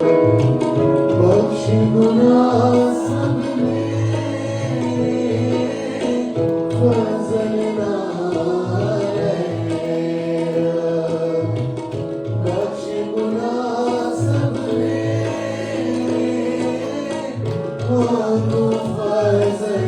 बख्श गुनाह सब मेरे, फजल ना रहे। बख्श गुनाह सब मेरे, मांगू फजल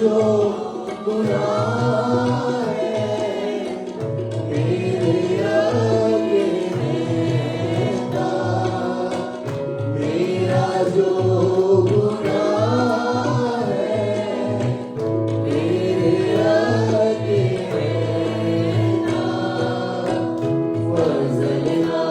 जो गुनाह है मेरे आगे रहता, मेरा जो गुनाह है मेरे आगे रहता, फजल ना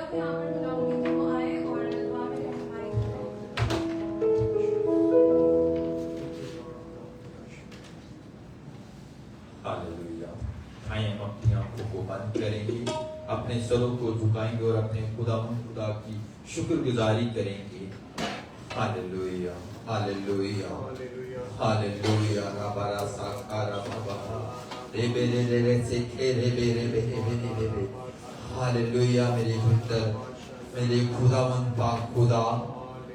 को यहाँ पर बुलाऊंगी कि वो आए और दुआ में रहनुमाई करें। हालेलुया। आइए हम अपनी आंखों को बंद करेंगे, अपने सरों को झुकाएंगे और अपने खुदा की शुक्रगुजारी करेंगे। Hallelujah, hallelujah, hallelujah. रबारा साकारा बाबा रे बेरे रे रे से के रे बेरे बेरे बेरे बेरे। हालेलुया। मेरे पुत्र, मेरे खुदावंद पाक खुदा,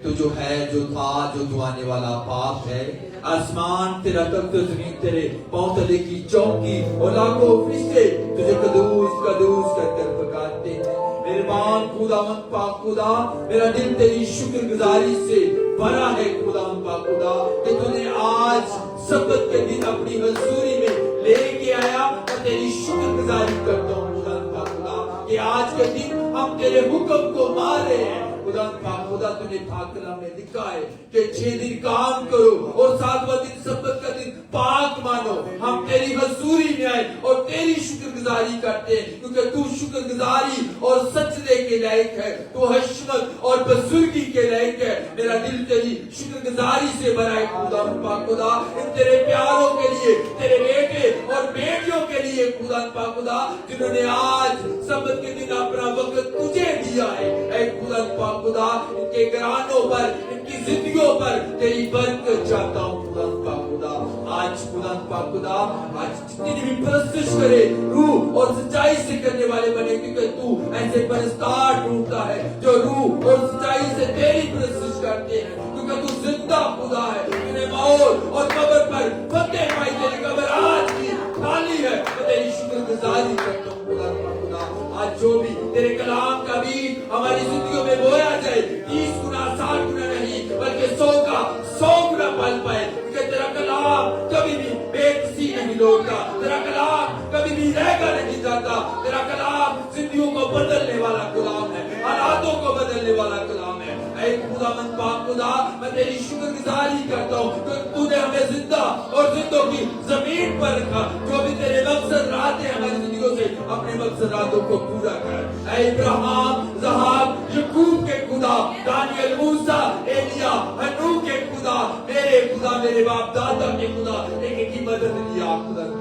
तो जो है, जो था, जो दुआने वाला पाप है, आसमान तेरा तख्त, जमीन तेरे पांव तले की चौकी और लाखों फरिश्ते तुझे कदूस कदूस कर पुकारते हैं। मेहरबान खुदावंद पाक खुदा, मेरा दिल तेरी शुक्रगुजारी से भरा है खुदावंद पाक खुदा कि तूने आज सब्त के दिन अपनी हजूरी में लेके आया और तेरी शुक्रगुजारी करता हूँ खुदावंद पाक खुदा कि आज के दिन हम तेरे हुक्म को मान रहे हैं। खुदा तूने ठाकरा में लिखा है कि 6 दिन काम करो और 7वां दिन सब्त का दिन पाक मानो। हम तेरी हजूरी में आए और तेरी शुक्रगुजारी करते हैं क्योंकि तू शुक्रगुजारी और सजदे के लायक है, तू हशमत और बुजुर्गी के लायक है। मेरा दिल तेरी शुक्रगुजारी से भरा है खुदा पाक खुदा, इन तेरे प्यारों के लिए, तेरे बेटे और बेटियों के लिए खुदा पाक खुदा, जिन्होंने आज सब्त के दिन अपना वक्त तुझे दिया है। ऐ खुदा पाक खुदा, इनके घरानों पर, इनकी जिंदगियों पर तेरी बरकत चाहता हूँ खुदा पाक खुदा। आज खुदा पाक खुदा, आज जितनी भी परस्तिश करे रूह और सच्चाई से करने वाले बने, क्योंकि तू ऐसे परस्तार ढूंढता है जो रूह और सच्चाई से तेरी परस्तिश करते हैं, क्योंकि तू जिंदा खुदा है। तूने मौत और कब्र पर फतेह पाई, तेरी कब्र आज भी खाली है। मैं तेरी शुक्रगुजारी करता हूँ खुदा पाक खुदा। आज जो भी तेरे कलाम का बीज हमारी जिंदगियों में बोया जाए, 30 गुना 60 गुना नहीं बल्कि 100 का 100 गुना फल पाए, क्योंकि तेरा कलाम कभी भी बेकसी नहीं लौटता, तेरा कलाम कभी भी रहकर नहीं जाता। तेरा कलाम जिंदगियों को बदलने वाला कलाम है, हालातों को बदलने वाला कलाम है। ऐ खुदावंद पाक खुदा, मैं तेरी शुक्रगुजारी करता हूँ क्योंकि तूने हमें जिंदा और जिंदों की जमीन पर रखा। जो भी तेरे मकसद रातें हमारी जिंदगियों से, अपने मकसद रातों को पूरा कर। ऐ इब्राहिम, ज़हाब, यकूब के खुदा, दानियल, मूसा, एलिया, हनूह के खुदा, मेरे खुदा, मेरे बाप दादा के खुदा, एक की मदद लिया खुदा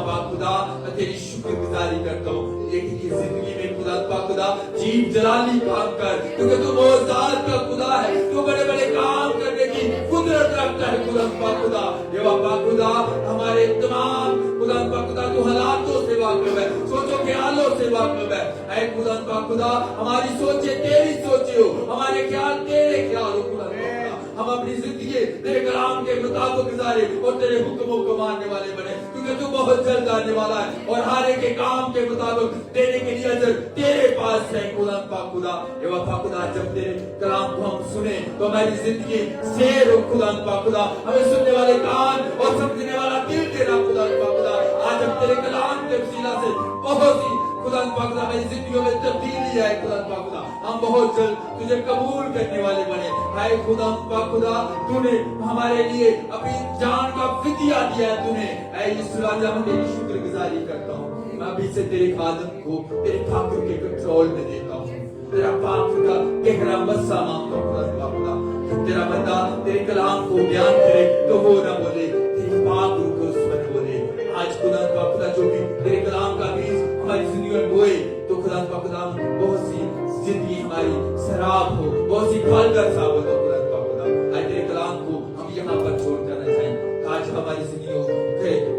पाक खुदा। मैं तेरी शुक्रगुजारी करता हूँ एक की जिंदगी में खुदा पाक खुदा, जीव जलाली काम कर, क्योंकि तू मौजूद का खुदा है, तू बड़े बड़े काम करने की कुदरत रखता है खुदा पाक खुदा। पाक खुदा, हमारे तमाम खुदा पाक खुदा, तू हालातों से वाकिफ है, सोचो ख्यालों से वाकिफ है। ऐ खुदा पाक खुदा, हमारी सोचे तेरी सोचे हो, हमारे ख्याल तेरे ख्याल हो खुदा। हम अपनी जिंदगी तेरे कलाम के मुताबिक गुजारे और तेरे हुक्मों को मानने वाले बने, क्योंकि तू बहुत जल्द आने वाला है और हर एक के काम के मुताबिक देने के लिए अजर तेरे पास है खुदा पाक खुदा। पाक खुदा, जब तेरे कलाम को हम सुने तो हमारी जिंदगी शेर हो खुदा पाक खुदा, हमें सुनने वाले कान और समझने वाला दिल तेरा खुदा पाक खुदा। आज हम तेरे कलाम के वसीला से बहुत ही खुदा पाक खुदा मेरी जिंदगी में तब्दीली है खुदा पाक खुदा। हम बहुत जल्द तुझे कबूल करने वाले बने। हाय खुदा पाक खुदा, तूने हमारे लिए अपनी जान का फिदिया दिया है तूने। ऐ यीशु राजा, मैं तेरी शुक्रगुजारी करता हूँ। मैं अभी से तेरे खादम को तेरे ठाकुर के कंट्रोल में देता हूँ। तेरा पाक खुदा गहरा मस्सा मांगता हूँ खुदा पाक खुदा। तेरा बंदा तेरे कलाम को बयान करे तो वो ना बोले, तेरी पाक रूह को उस पर बोले। आज खुदा पाक खुदा, जो भी तेरे कलाम का बीज हमारी जिंदगी में बोए, तो खुदा पाक खुदा बहुत सी जिंदगी हमारी शराब हो, बहुत सी फलदार साबित हो खुदा पाक खुदा। आज तेरे कलाम को हम यहाँ पर छोड़ जाना चाहें, आज हमारी जिंदगियों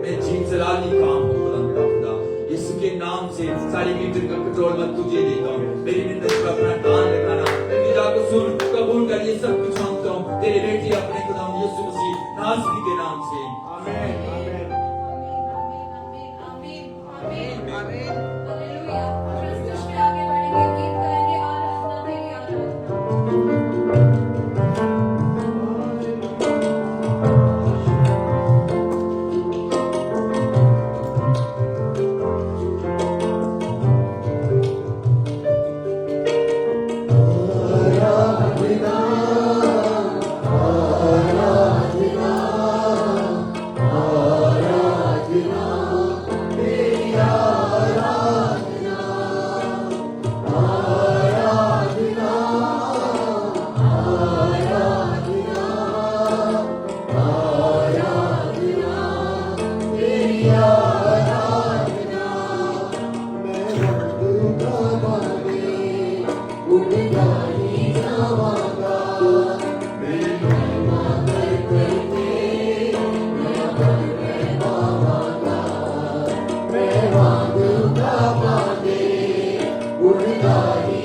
में जीव जलाली काम हो खुदा पाक खुदा। यीशु के नाम से सारी मीटर का कंट्रोल मैं तुझे देता हूँ। मेरी मिन्नत पर अपना कान लगाना, मेरी दुआ को सुन, कबूल कर, ये सब कुछ मांगता हूँ तेरे बेटे अपने खुदा यीशु मसीह नासरी के नाम से, आमीन। हालेलुया। हम इस खुश में आगे बढ़ेंगे, गीत गाएंगे, आराधना देंगे, आराधना, आराधना आराधना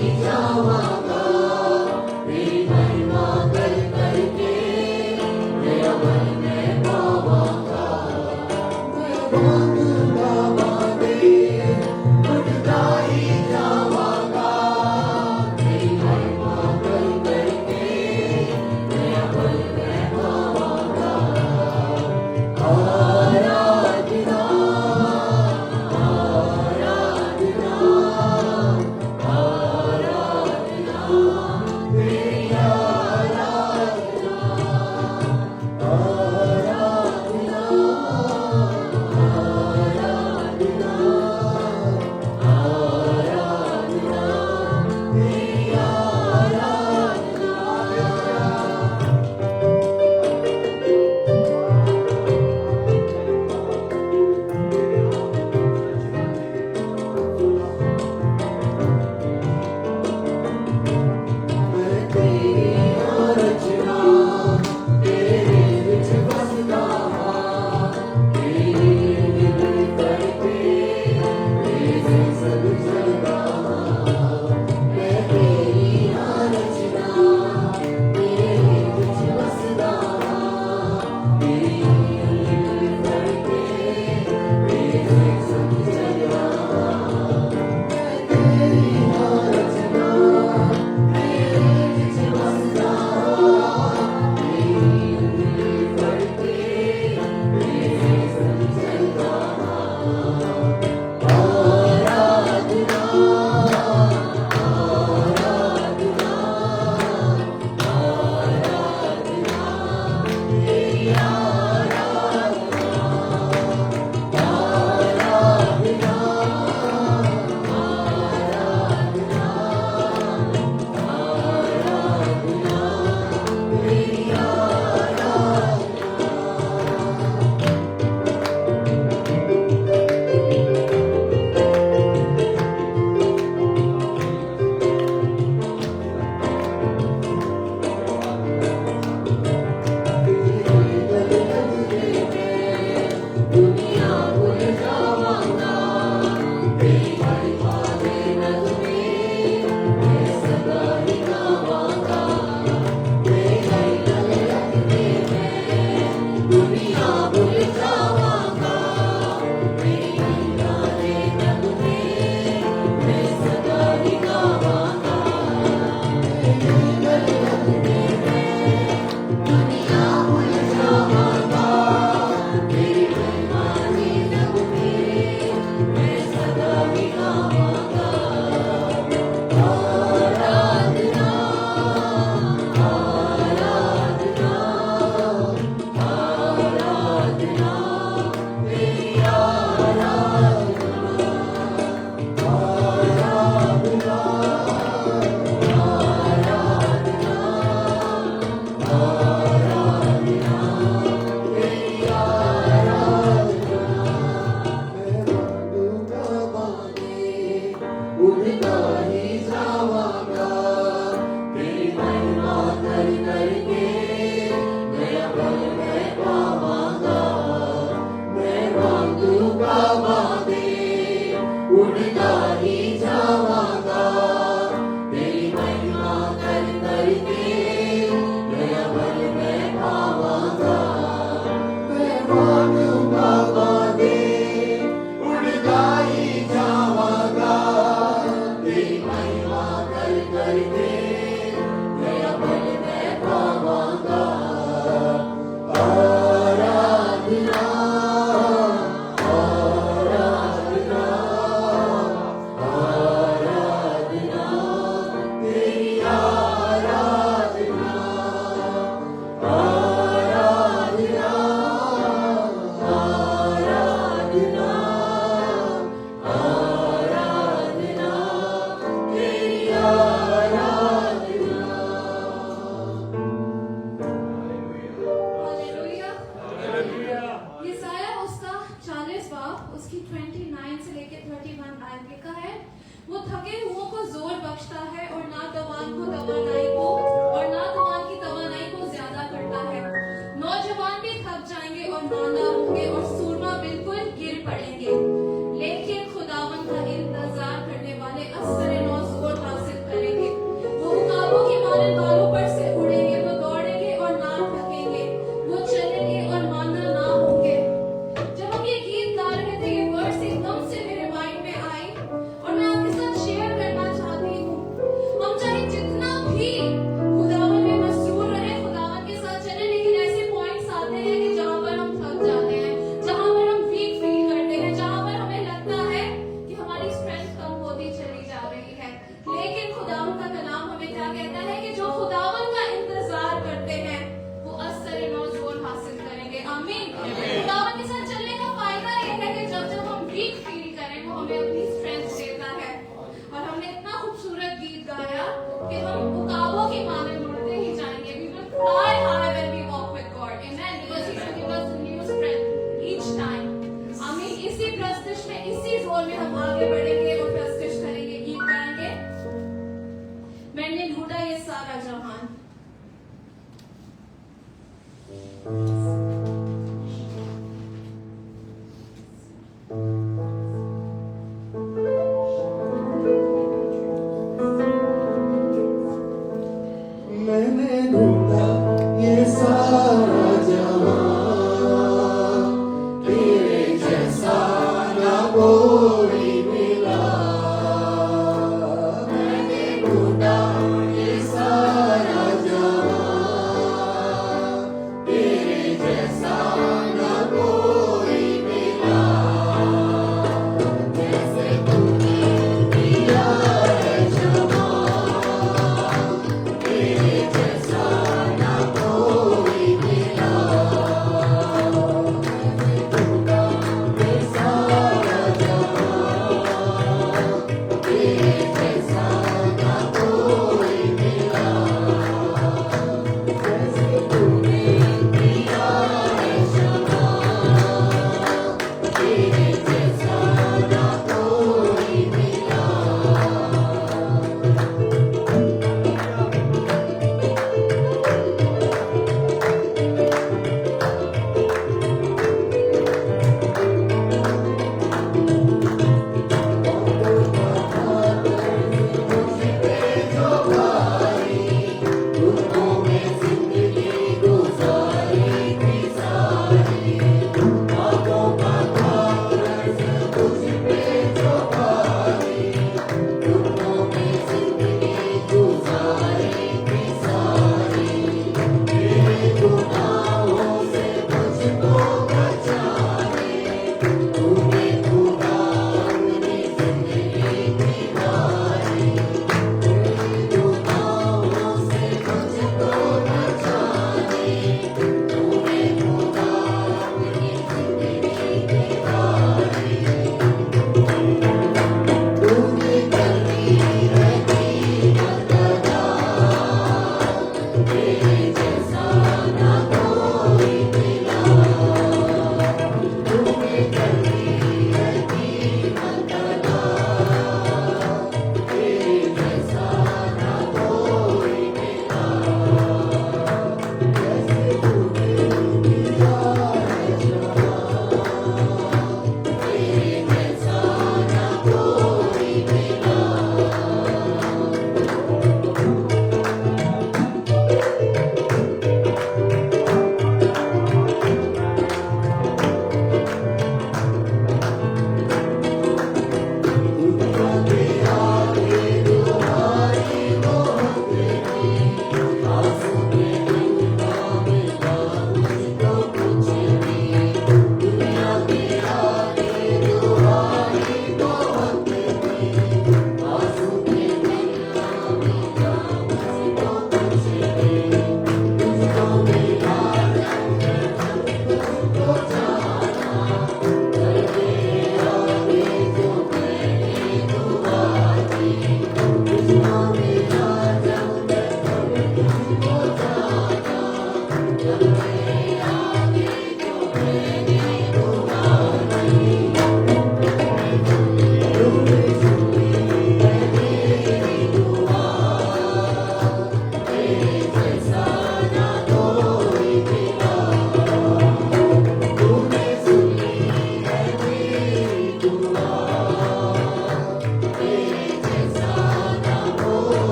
ढूंढा ये सारा जहां, तेरे जैसा न कोई मिला। जैसे तूने दिया है क्षमा, तेरे जैसा न कोई मिला। ढूंढा ये सारा जहां, तेरे जैसा न कोई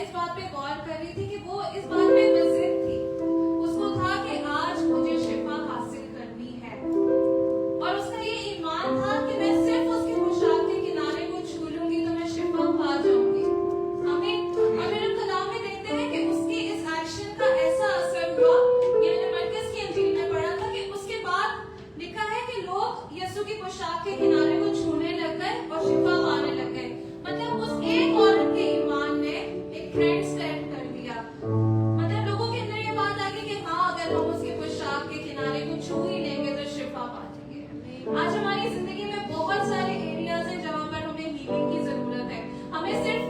इस बात पे गौर कर रही थी कि वो इस बात पे मज़िद थी। उसको था कि आज मुझे शिफा हासिल करनी है, और उसका ये ईमान था कि मैं सिर्फ उसके पोशाक के किनारे को छू लूंगी तो मैं शिफा पा जाऊंगी। आमीन। और फिर हम कलाम में देखते हैं कि उसकी इस एक्शन का ऐसा असर हुआ। ये मैंने मरकज़ की इंजील में पढ़ा था कि उसके बाद लिखा है कि लोग यीशु की पोशाक के किनारे को छूने लग गए और शिफा पाने लग गए। मतलब उस एक औरत के ईमान ने एक ट्रेंड सेट कर दिया। मतलब लोगों के अंदर ये बात आ गई कि हाँ, अगर हम उसके पोशाक के किनारे को छू ही लेंगे तो शिफा पा जाएंगे। आज हमारी जिंदगी में बहुत सारे एरियाज हैं जहाँ पर हमें हीलिंग की जरूरत है। हमें सिर्फ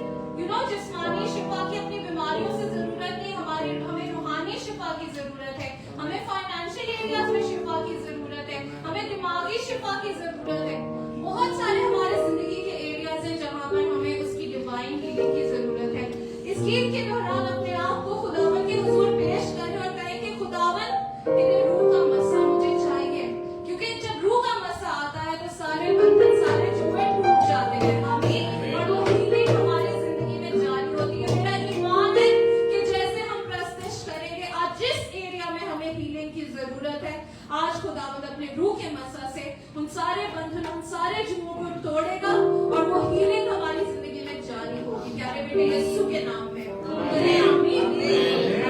जिस्मानी शिफा की अपनी बीमारियों से जरूरत नहीं, हमें रूहानी शिफा की जरूरत है। हमें फाइनेंशियल एरियाज में शिफा की जरूरत है। हमें दिमागी शिफा की जरूरत है। बहुत सारे हमारे जिंदगी के एरियाज हैं जहाँ पर हमें उसकी डिवाइन हीलिंग की जरूरत है। इस गीत के दौरान अपने आप को खुदावन के हुजूर पेश करें और कहें कि खुदावन, तेरे रूह का मसा मुझे चाहिए, क्योंकि जब रूह का मसा आता है तो सारे बंधन, सारे जुए टूट जाते हैं। आमीन। और वो हीलिंग हमारी जिंदगी में जारी होती है। मेरा ईमान है कि जैसे हम प्रस्तुत करेंगे आज जिस एरिया में हमें हीलिंग की जरूरत है, आज खुदावंद अपने रूह के मसा से उन सारे बंधन, उन सारे जुओं को तोड़ेगा और वो हीलिंग हमारी जिंदगी में जारी होगी। प्यारे बेटे यीशु के नाम में आमीन।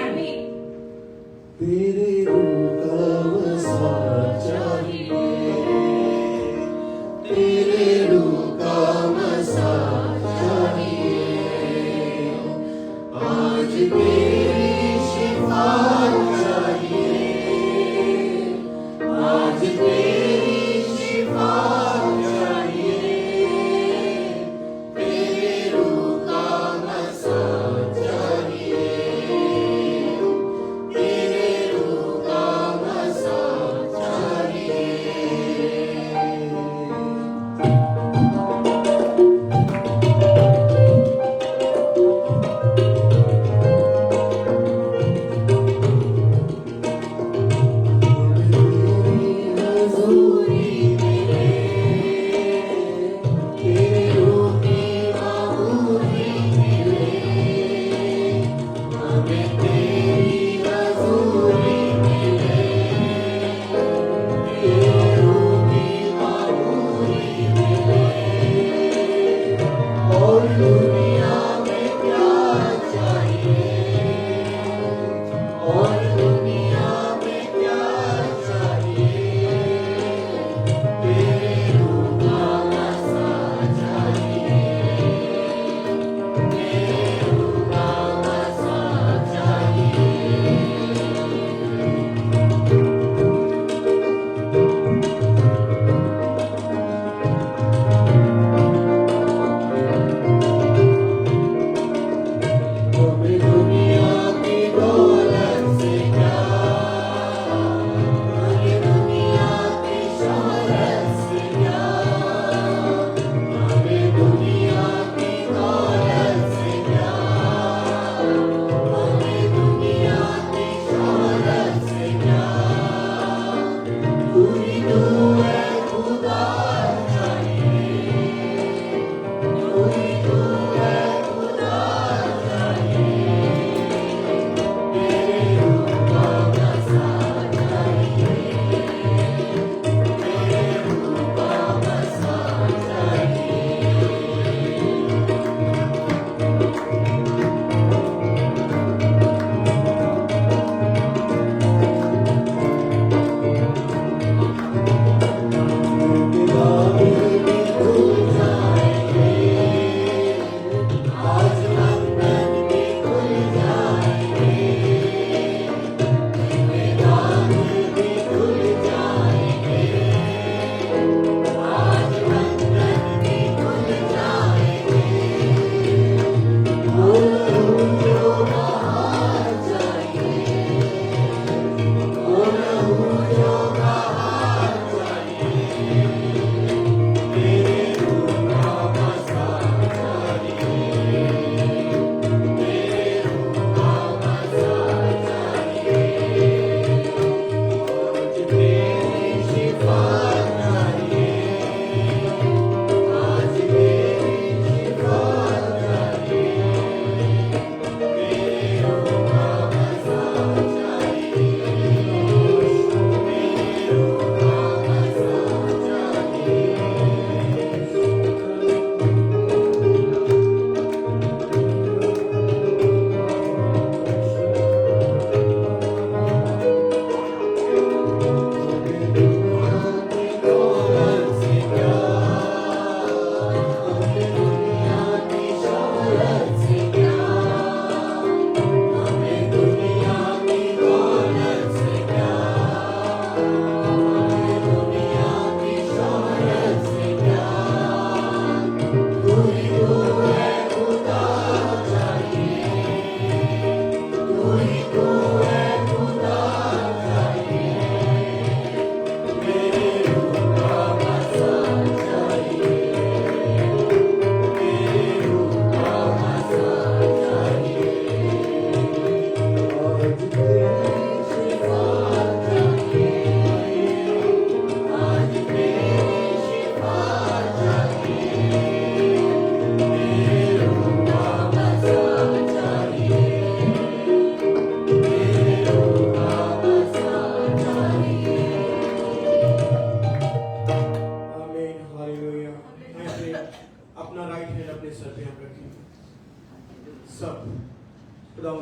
आमीन। तेरे रूह का मसा चाहिए, तेरे रूह का मसा चाहिए, आज तेरी शिफा चाहिए, आज तेरी शिफा चाहिए, तेरे रूह का मसा चाहिए, तेरे रूह का मसा चाहिए।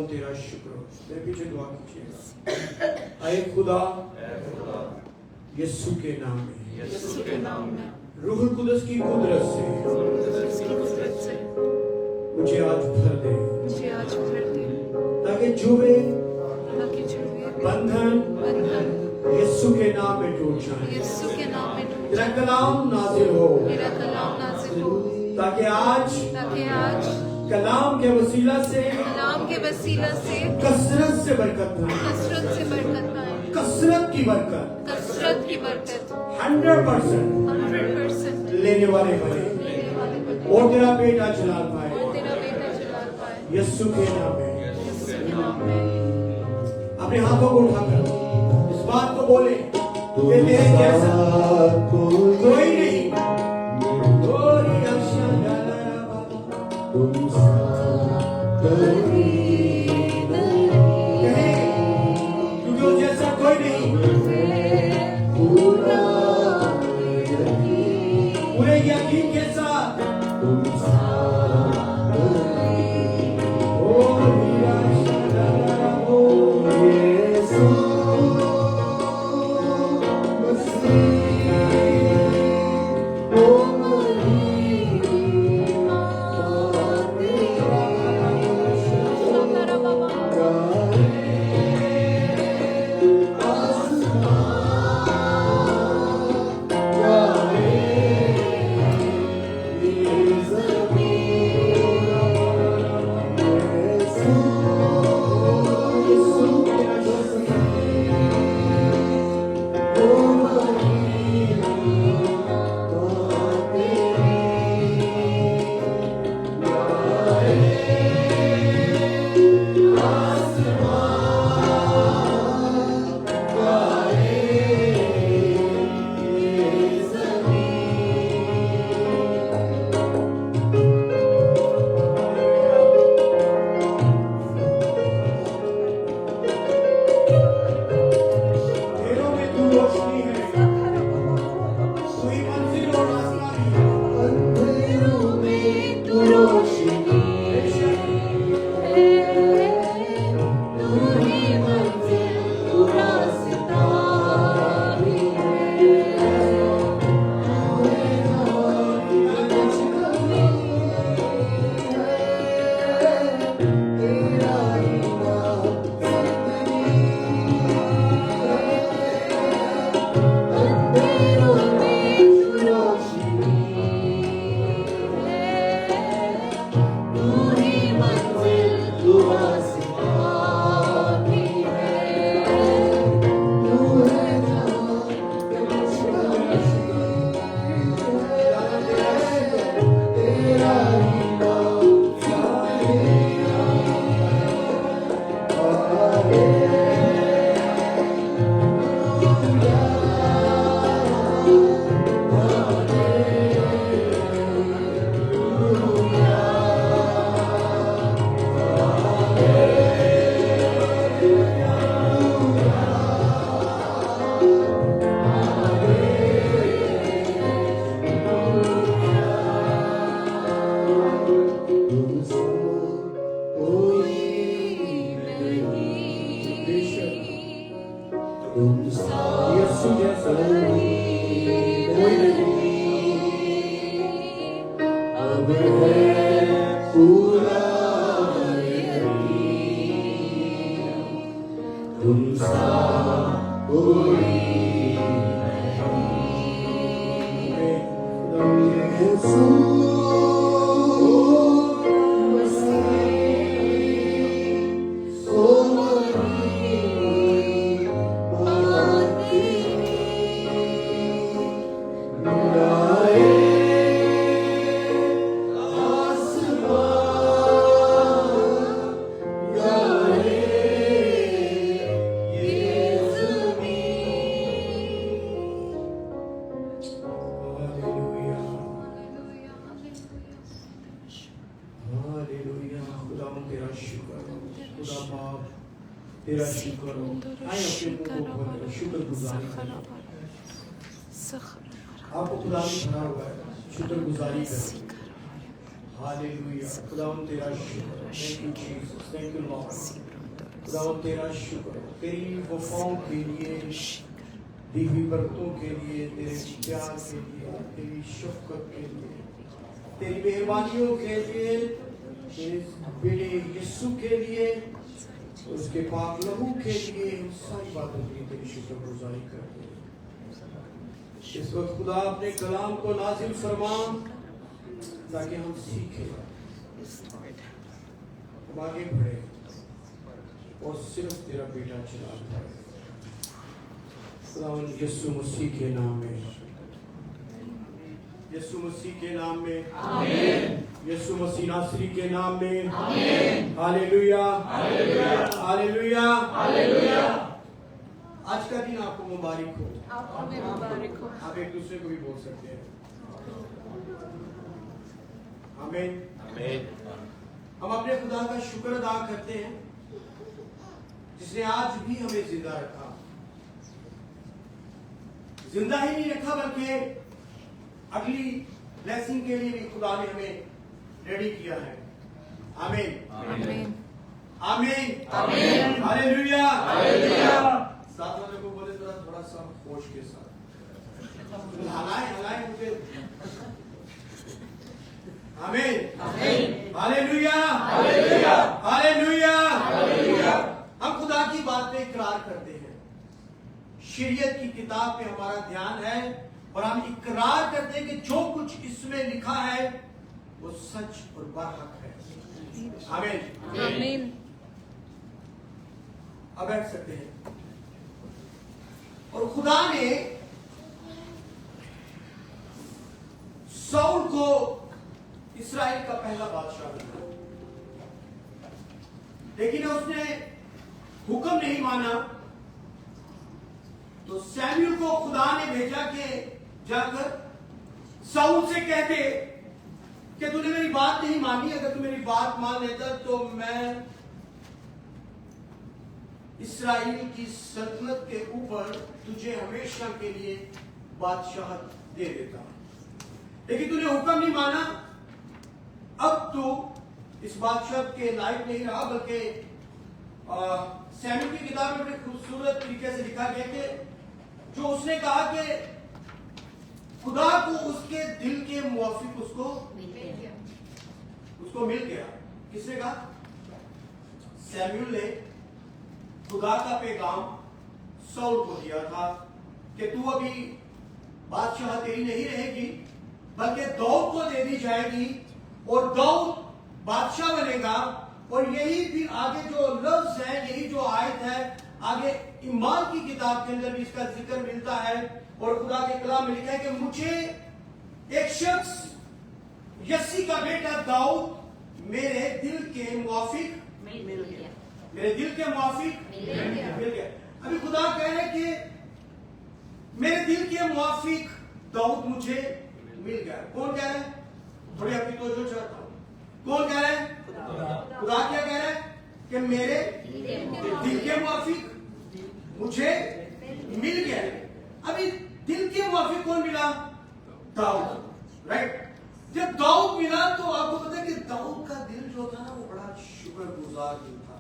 तेरा शुक्र हो। मेरे पीछे दुआ कीजिएगा। आए खुदा यीशु के नाम में रूह कुदस की कुदरत से मुझे आज भर दे ताकि जुए बंधन यीशु के नाम में टूट जाए। तेरा कलाम नाजिल हो ताकि आज कलाम के वसीला से कसरत से बरकत पाए। कसरत की बरकत 100% लेने वाले बने और तेरा बेटा जलाल पाए यीशु के नाम में। अपने हाथों को उठाकर इस बात को बोले कि तेरे जैसा कोई नहीं। जैसा कोई नहीं पूरे यकीन के साथ Oh खुदा बाप तेरा शुक्र हो। आए अपने मुंह को खोल शुक्र गुजारी करें। आपको खुदा ने भरा हुआ है, शुक्र गुजारी करें। हालेलुया। खुदावन तेरा शुक्र। Thank you Jesus, thank you Lord. खुदावन तेरा शुक्र तेरी वफाओं के लिए, दी हुई बरकतों के लिए, तेरे प्यार के लिए, तेरी शफकत के लिए, तेरी मेहरबानियों के लिए, तेरे बेटे यीशु के लिए, उसके पाक लहू के लिए, सारी बातों के लिए तेरी शुक्रगुजारी करते हैं। इस वक्त खुदा अपने कलाम को नाजिल फरमा ताकि हम सीखें, हम आगे बढ़े और सिर्फ तेरा बेटा चलाता है। खुदावन यीशु मसीह के नाम में, यीशु मसीह के नाम में, आमीन। यीशु मसीह नासरी के नाम में, आमीन। Hallelujah, hallelujah, hallelujah, hallelujah. आज का दिन आपको मुबारक हो। आपको मुबारक हो। आप एक दूसरे को भी बोल सकते हैं। आमीन, आमीन। हम अपने खुदा का शुक्र अदा करते हैं जिसने आज भी हमें जिंदा रखा। जिंदा ही नहीं रखा बल्कि अगली ब्लेसिंग के लिए भी खुदा ने हमें रेडी किया है। आमीन, आमीन, आमीन, आमीन। Hallelujah, hallelujah. साथ वाले को बोले जरा थोड़ा सा होश के साथ हलाए हलाए मुझे। आमीन, आमीन। Hallelujah, hallelujah, hallelujah, hallelujah. हम खुदा की बात पे इकरार करते हैं। शरीयत की किताब पे हमारा ध्यान है और हम इकरार करते हैं कि जो कुछ इसमें लिखा है वो सच और बरहक है। आमीन, आमीन। अब बैठ सकते हैं। और खुदा ने साउल को इस्राएल का पहला बादशाह बनाया, लेकिन उसने हुक्म नहीं माना। तो सैमुअल को खुदा ने भेजा कि जाकर साउल से कहते कि तूने मेरी बात नहीं मानी, अगर तू मेरी बात मान लेता तो मैं इस्राएल की सल्तनत के ऊपर तुझे हमेशा के लिए बादशाह दे देता। लेकिन तूने हुक्म नहीं माना। अब तू इस बादशाह के लायक नहीं रहा, बल्कि सैमुअल की किताब में बड़े खूबसूरत तरीके से लिखा गया कि जो उसने कहा कि खुदा को उसके दिल के मुवाफिक उसको मिल गया। किसने कहा? सैमुअल ने खुदा का पैगाम साउल को दिया था कि तू अभी बादशाह तेरी नहीं रहेगी, बल्कि दाऊद को दे दी जाएगी और दाऊद बादशाह बनेगा। और यही फिर आगे जो लफ्ज है, यही जो आयत है, आगे ईमान की किताब के अंदर भी इसका जिक्र मिलता है। और खुदा के कलाम में लिखा है कि मुझे एक शख्स यस्सी का बेटा दाऊद मेरे दिल के मुवाफिक मिल गया। मेरे दिल के मुवाफिक मिल गया। अभी खुदा कह रहे कि मेरे दिल के मुवाफिक दाऊद मुझे मिल गया। कौन कह रहे हैं? थोड़ी आपकी तवज्जो चाहता हूं। कौन कह रहे हैं? खुदा क्या कह रहे हैं कि मेरे दिल के मुवाफिक मुझे मिल गया। अभी दिल के मुवाफिक कौन मिला? दाऊद, राइट। जब दाऊद मिला तो आपको पता है कि दाऊद का दिल जो था ना वो बड़ा शुक्रगुजार दिल था।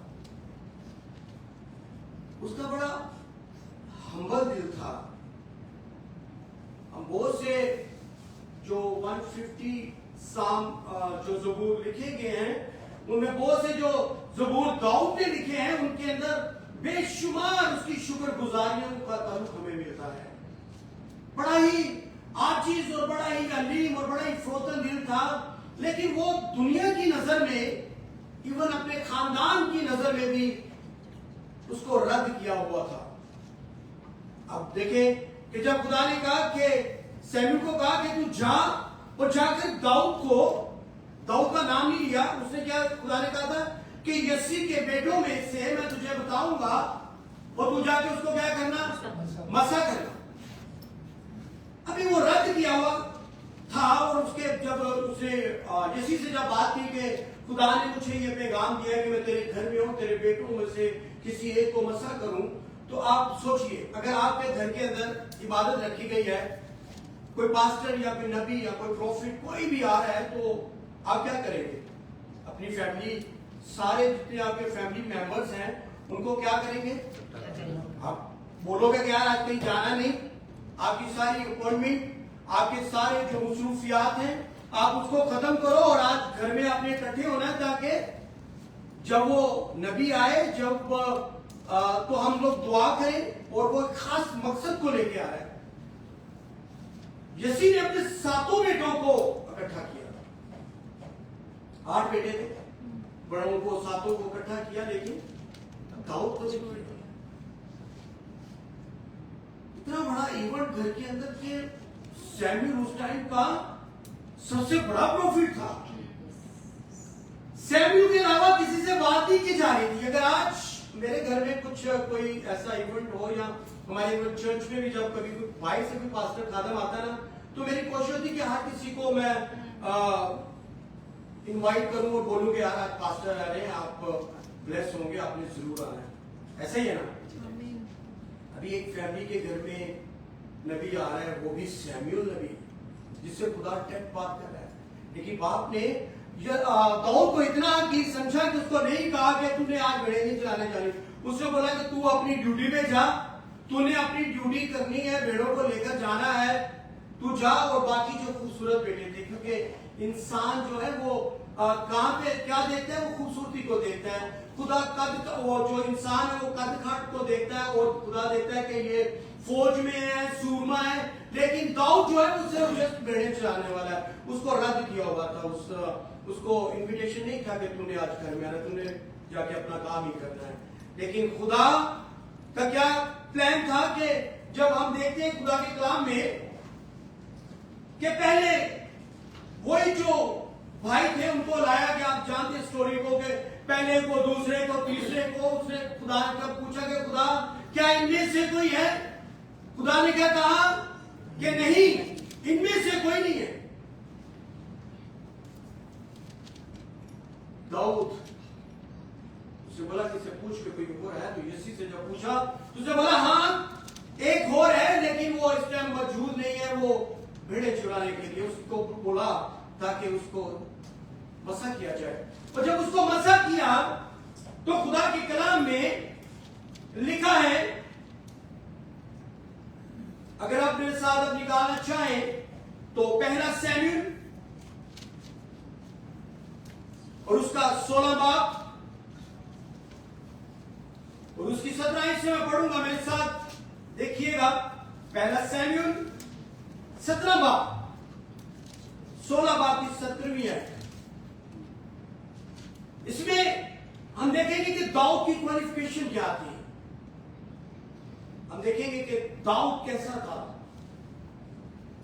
उसका बड़ा हम्बल दिल था। हम बहुत से जो 150 साम जो ज़बूर लिखे गए हैं उनमें बहुत से जो ज़बूर दाऊद ने लिखे हैं उनके अंदर बेशुमार उसकी शुक्रगुजारियों का ताल्लुक हमें मिलता है। बड़ा ही आजीज और बड़ा ही अलीम और बड़ा ही फरोतन दिल था, लेकिन वो दुनिया की नजर में, इवन अपने खानदान की नजर में भी उसको रद्द किया हुआ था। अब देखें कि जब खुदा ने कहा कि सैमुअल को कहा कि तू जा और जाकर दाऊद का नाम नहीं लिया, उसने क्या खुदा ने कहा था कि यस्सी के बेटों में से मैं तुझे बताऊंगा और तू जाके उसको क्या करना? मसा करना। अभी वो रद्द किया हुआ था और उसके जब उसने यस्सी से जब बात की कि खुदा ने मुझे ये पैगाम दिया कि मैं तेरे घर में हूं, तेरे बेटों में से किसी एक को मसा करूं, तो आप सोचिए अगर आपके घर के अंदर इबादत रखी गई है, कोई पास्टर या कोई नबी या कोई प्रॉफिट कोई भी आ रहा है, तो आप क्या करेंगे? अपनी फैमिली, सारे जितने आपके फैमिली मेंबर्स हैं उनको क्या करेंगे? आप बोलोगे कि यार आज कहीं जाना नहीं, आपकी सारी अपॉइंटमेंट, आपके सारे जो मसरूफियात हैं आप उसको खत्म करो और आज घर में आपने इकट्ठे होना है ताकि जब वो नबी आए, जब तो हम लोग दुआ करें, और वो खास मकसद को लेके आ रहा है। यसी ने अपने 7 बेटों को इकट्ठा किया, 8 बेटे थे, बड़ों को 7 को इकट्ठा किया, लेकिन दाऊद को नहीं किया। इतना बड़ा इवेंट घर के अंदर के सैमुअल उस टाइम का सबसे बड़ा प्रॉफिट था। सैमुअल के अलावा किसी से बात नहीं की जा रही थी। अगर आज मेरे घर में कुछ कोई ऐसा इवेंट हो, या हमारे चर्च में भी जब कभी बाहर से कोई पास्टर खादम आता ना, तो मेरी कोशिश होती कि हर किसी को मैं इनवाइट करूं और बोलूं कि यार आज पास्टर आ रहे हैं, आप ब्लेस होंगे, आपने जरूर आना है। ऐसा ही है ना? अभी एक फैमिली के घर में नबी आ रहा है, वो भी सैमुअल नबी, जिससे खुदा टेक बात कर रहा है। लेकिन बाप ने दाऊद को इतना की समझा कि उसको नहीं कहा कि तूने आज भेड़े नहीं चलाने जानी, उसने बोला कि तू अपनी ड्यूटी पे जा, तूने अपनी ड्यूटी करनी है, भेड़ों को लेकर जाना है, तू जा। और बाकी जो खूबसूरत बेटे थे, क्योंकि इंसान जो है वो कहां पे क्या देखता है? वो खूबसूरती को देखता है। खुदा कद, वो जो इंसान है वो कद काट को देखता है, और खुदा देखता है कि ये फौज में है, सूरमा है। लेकिन दाऊद जो है वो सिर्फ भेड़े चलाने वाला है। उसको रद्द किया हुआ था, उसको इनविटेशन नहीं था कि तूने आज घर में आना, तूने जाके अपना काम ही करना है। लेकिन खुदा का क्या प्लान था कि जब हम देखते हैं खुदा के कलाम में कि पहले वही जो भाई थे उनको लाया गया। आप जानते स्टोरी को कि पहले को, दूसरे को, तीसरे को, उसने खुदा ने पूछा कि खुदा क्या इनमें से कोई है? खुदा ने क्या कहा कि नहीं, इनमें से कोई नहीं है। दाऊद उससे बोला कि इसे पूछ के कोई और है? तो यसी से जब पूछा तो उसने बोला हाँ एक और है, लेकिन वो इस टाइम मौजूद नहीं है, वो भेड़े चुराने के लिए उसको बोला ताकि उसको मसा किया जाए। और जब उसको मसा किया तो खुदा के कलाम में लिखा है, अगर आप मेरे साथ अब निकालना चाहें तो पहला सैमुएल और उसका 16 बाब और उसकी 17 से मैं पढ़ूंगा, मेरे साथ देखिएगा। पहला सैमुएल 17 बाब, 16 बाब की 17वीं है। इसमें हम देखेंगे कि दाऊद की क्वालिफिकेशन क्या थी। हम देखेंगे कि दाऊद कैसा था,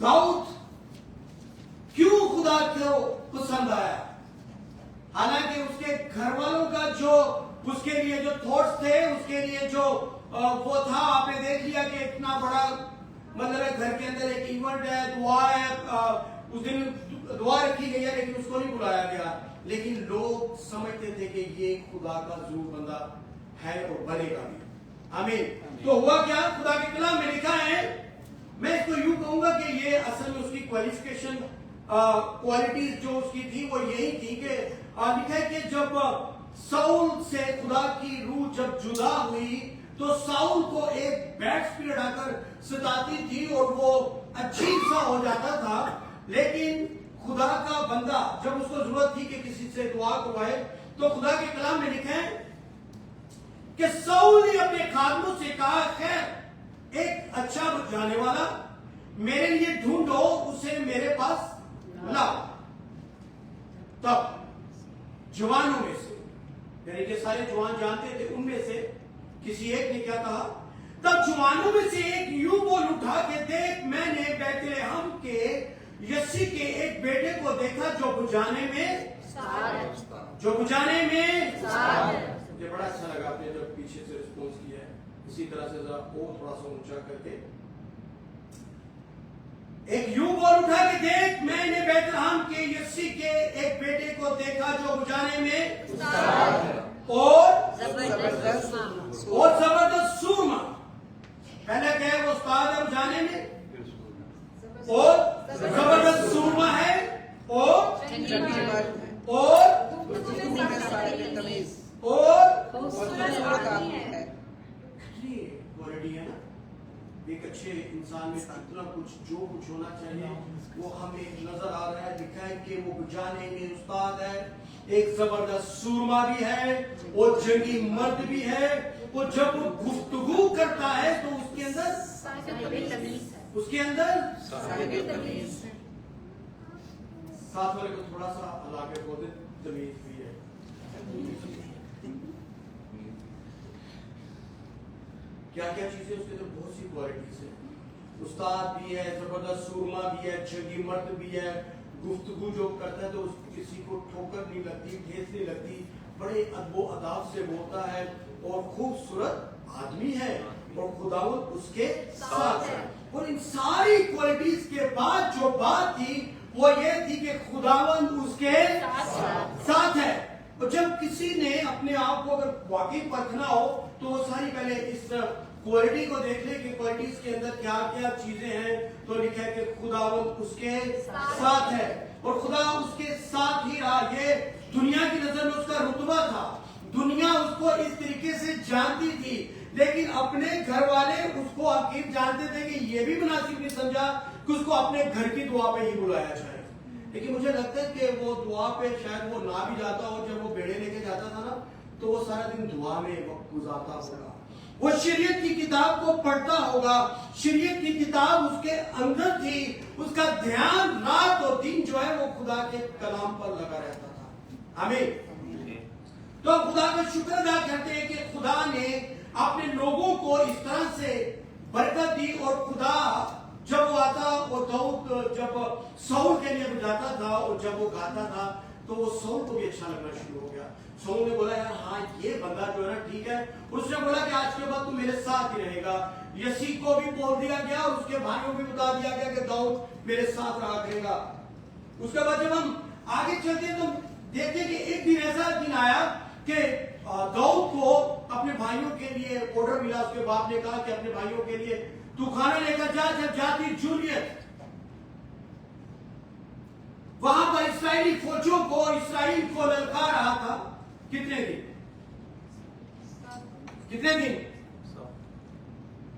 दाऊद क्यों खुदा को पसंद आया। हालांकि उसके घर वालों का जो उसके लिए जो थॉट्स थे, उसके लिए जो वो था, आपने देख लिया कि इतना बड़ा मतलब घर के अंदर एक इवेंट है, दुआ है, उस दिन दुआ रखी गई है, लेकिन उसको नहीं बुलाया गया। लेकिन लोग समझते थे कि ये खुदा का जरूर बंदा है और बनेगा भी। आमीन। तो हुआ क्या? खुदा के कलाम में लिखा है, मैं इसको यूं कहूंगा कि ये असल में उसकी क्वालिफिकेशन, क्वालिटीज जो उसकी थी वो यही थी कि लिखा है कि जब साउल से खुदा की रूह जब जुदा हुई तो साउल को एक बैड स्पिरिट आकर सताती थी और वो अजीब सा हो जाता था। लेकिन खुदा का बंदा जब उसको जरूरत थी कि किसी से दुआ करवाए, तो खुदा के कलाम में लिखा है कि साउल ने अपने खादमों से कहा, खैर एक अच्छा जाने वाला मेरे लिए ढूंढो, उसे मेरे पास लाओ। तब जवानों में से, यानी कि सारे जवान जानते थे, उनमें से किसी एक ने क्या कहा? तब जवानों में से एक यूं बोल उठा कि देख, मैंने बैतलहम के यसी के एक बेटे को देखा जो बुझाने में मुझे बड़ा अच्छा लगा आपने जब पीछे से रिस्पॉन्स किया है। इसी तरह से जरा वो थोड़ा सा ऊंचा करके एक यूं बोल उठा कि देख, मैंने बैतलहम के यिसै के एक बेटे को देखा जो बुझाने में और जबरदस्त सूरमा। पहले क्या है, वो उस्ताद है बुझाने में, और जबरदस्त सूरमा है, और क्वालिटी है ना। एक अच्छे इंसान में इतना कुछ जो कुछ होना चाहिए वो हमें नजर आ रहा है। लिखा है कि वो बुझाने में उस्ताद है, एक जबरदस्त सूरमा भी है, वो जंगी मर्द भी है। वो जब वो गुफ्तगू करता है तो उसके अंदर साथ वाले को थोड़ा सा हला के बोल दे, तमीज भी है। क्या क्या चीजें उसके अंदर, बहुत सी क्वालिटीज है। उस्ताद भी है, जबरदस्त सूरमा भी है, जंगी मर्द भी है। गुफ्तगू जो करता है तो किसी को ठोकर नहीं लगती, ठेस नहीं लगती, बड़े अदबो अदाब से बोलता है, और खूबसूरत आदमी है, और खुदावंद उसके साथ है। और इन सारी क्वालिटीज के बाद जो बात थी वो ये थी कि खुदावंद उसके साथ है। और जब किसी ने अपने आप को अगर वाकई परखना हो तो वो सारी पहले इस क्वालिटी को देख ले कि क्वालिटीज के अंदर क्या क्या चीजें हैं। तो लिखा है कि खुदावंद उसके साथ है, और खुदा उसके साथ ही रहा। ये दुनिया की नजर में उसका रुतबा था, दुनिया उसको इस तरीके से जानती थी, लेकिन अपने घर वाले उसको अकीब जानते थे कि ये भी मुनासिब नहीं समझा कि उसको अपने घर की दुआ पे ही बुलाया जाए। लेकिन मुझे लगता है कि वो दुआ पे शायद वो ना भी जाता, और जब वो बेड़े लेके जाता था ना तो वो सारा दिन दुआ में वक्त गुजारता होगा, वो शरीयत की किताब को पढ़ता होगा, शरीयत की किताब उसके अंदर थी, उसका ध्यान रात और दिन जो है वो खुदा के कलाम पर लगा रहता था। आमीन। तो खुदा का शुक्र अदा करते हैं कि खुदा ने अपने लोगों को इस तरह से बरकत दी। और खुदा जब वो आता और दाऊद जब सऊल के लिए बुझाता था और जब वो गाता था तो वो सऊल को भी अच्छा लगना शुरू हो गया। सऊल ने बोला यार हाँ ये बंदा जो है ना ठीक है, और उसने बोला कि आज के बाद तू मेरे साथ ही रहेगा। यसी को भी बोल दिया गया और उसके भाइयों को भी बता दिया गया कि दाऊद मेरे साथ रहा करेगा। उसके बाद जब हम आगे चलते हैं तो देखते कि एक दिन ऐसा दिन आया कि दाऊद को अपने भाइयों के लिए ऑर्डर मिला। उसके बाप ने कहा कि अपने भाइयों के लिए तू खाना लेकर जा। जब जाती जूलियत वहां पर इस्राएली फौजों को, इस्राएल को ललकार रहा था। कितने दिन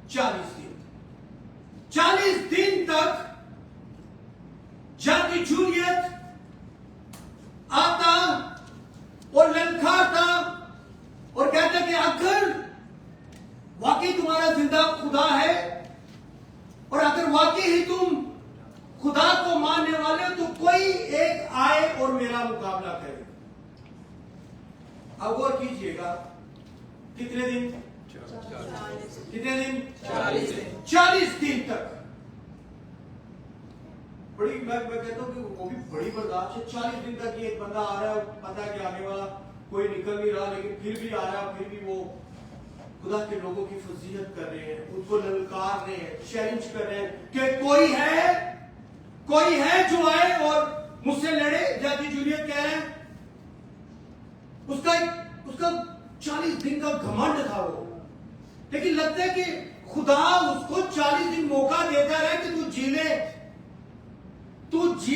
40 दिन। 40 दिन तक जाती जूलियत आता और ललकारता और कहता कि अगर वाकई तुम्हारा जिंदा खुदा है और अगर वाकई ही तुम खुदा को मानने वाले हो तो कोई एक आए और मेरा मुकाबला करे। अब गौर कीजिएगा कितने दिन 40 दिन तक। बड़ी मैं कहता हूं कि वो भी बड़ी बर्दाश्त है। 40 दिन तक ये एक बंदा आ रहा है, पता है कि आने वाला कोई निकल नहीं रहा, लेकिन फिर भी आ रहा है, फिर भी वो खुदा के लोगों की फजीहत कर रहे हैं, उनको ललकार रहे हैं, चैलेंज कर रहे हैं कि कोई है जो आए और मुझसे लड़े। जाती जूलियत कह रहे हैं उसका 40 दिन का घमंड था वो, लेकिन लगता है कि खुदा उसको 40 दिन मौका देता रहे कि तू जी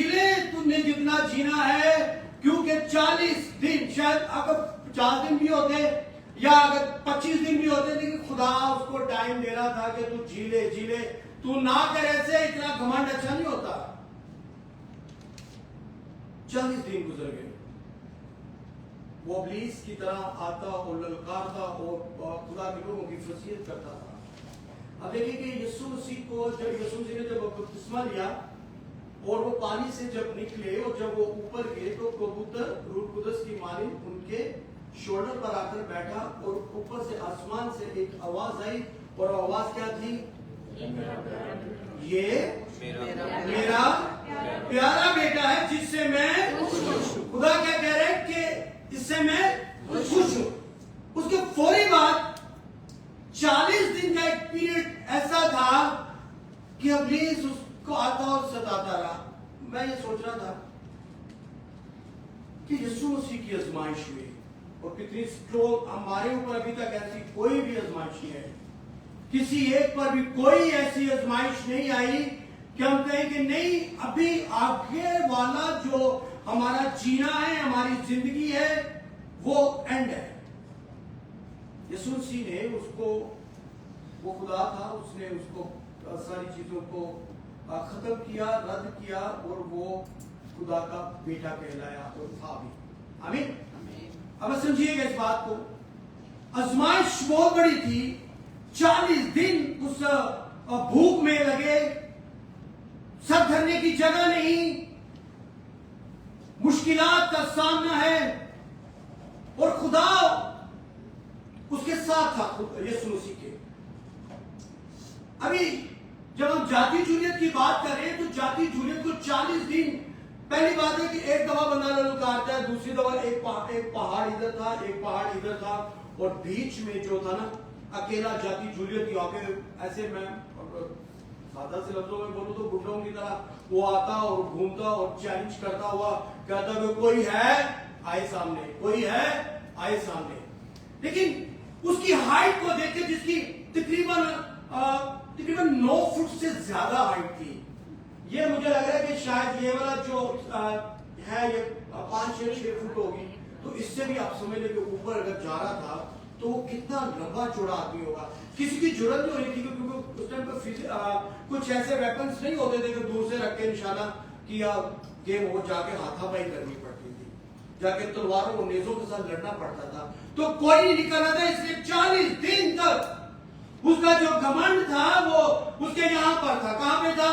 ले, तुमने जितना जीना है। क्योंकि 40 दिन, शायद अगर 50 दिन भी होते या अगर 25 दिन भी होते, लेकिन खुदा उसको टाइम दे रहा था कि तू जी ले, तू ना कर ऐसे, इतना घमंड अच्छा नहीं होता। 40 दिन गुजर गए, वो इब्लीस की तरह आता और ललकारता और खुदा के लोगों की फजीहत करता था। अब देखिए कि यीशु मसीह को जब यीशु मसीह ने जब बपतिस्मा लिया और वो पानी से जब निकले और जब वो ऊपर गए तो कबूतर रूह कुदस की मालिक उनके शोल्डर पर आकर बैठा और ऊपर से आसमान से एक आवाज आई और आवाज क्या थी? ये मेरा प्यारा बेटा है जिससे मैं खुदा क्या कह रहे हैं कि इससे मैं खुश हूं। उसके फौरी बाद 40 दिन का एक पीरियड ऐसा था कि इब्लीस को आता और सताता रहा। मैं ये सोच रहा था कि यीशु मसीह की आजमाइश हुई और कितनी स्ट्रोंग, हमारे ऊपर अभी तक ऐसी कोई भी आजमाइश नहीं है, किसी एक पर भी कोई ऐसी आजमाइश नहीं आई कि हम कहें कि नहीं अभी आगे वाला जो हमारा जीना है, हमारी जिंदगी है, वो एंड है। यीशु मसीह ने उसको, वो खुदा था, उसने उसको सारी चीजों को खत्म किया, रद्द किया और वो खुदा का बेटा कहलाया और था भी। आमीन। अब समझिएगा इस बात को, आजमाइश बहुत बड़ी थी। 40 दिन उस भूख में लगे, सर धरने की जगह नहीं, मुश्किलात का सामना है और खुदा उसके साथ था यीशु मसीह के। अभी जब हम जाति जूलियत की बात करें तो जाति जूलियत को 40 दिन, पहली बात है कि एक दफा बंदा ललकारता है, दूसरी दफा एक पहाड़ इधर था, एक पहाड़ इधर था और बीच में जो था ना अकेला जाति जूलियत आके ऐसे, मैं सादा से लफ्जों में बोलूं तो गुंडों की तरह वो आता और घूमता और चैलेंज करता हुआ कहता कि कोई है आए सामने, कोई है आए सामने। लेकिन उसकी हाइट को देख के, जिसकी तकरीबन 9 फुट से ज्यादा हाइट थी, ये मुझे लग रहा है कि शायद ये वाला जो है ये 5-6 फुट होगी, तो इससे भी आप समझ लें कि ऊपर अगर जा रहा था तो वो कितना लंबा चौड़ा आदमी होगा। किसी की जरूरत नहीं हो रही थी क्योंकि उस टाइम पर कुछ ऐसे वेपन्स नहीं होते थे कि दूर से रख के निशाना किया गेम हो, जाके हाथापाई करनी पड़ती थी, जाके तलवारों को नेजों के साथ लड़ना पड़ता था। तो कोई नहीं निकल रहा था, इसलिए 40 दिन तक उसका जो घमंड था वो उसके यहां पर था। कहां पे था?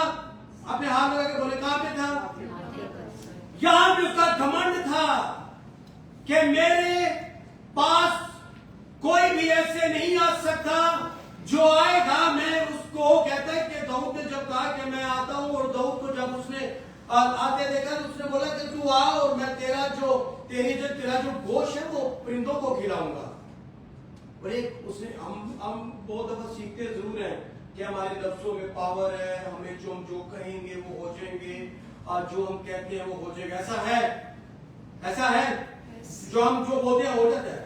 अपने हाथ लगा के बोले कहां पे था? यहां पे उसका घमंड था कि मेरे पास कोई भी ऐसे नहीं आ सकता, जो आएगा मैं उसको, कहता है कि दाऊद ने जब कहा कि मैं आता हूं, और दाऊद को जब उसने आते देखा तो उसने बोला कि तू आ और मैं तेरा जो गोश्त है वो परिंदों को खिलाऊंगा। और एक उसने, हम बहुत दफा सीखते जरूर हैं कि हमारे लफ्जों में पावर है, हमें जो हम जो कहेंगे वो हो जाएंगे, और जो हम कहते हैं वो हो जाएगा। ऐसा है, ऐसा है, जो हम जो बोलते हैं हो जाता है।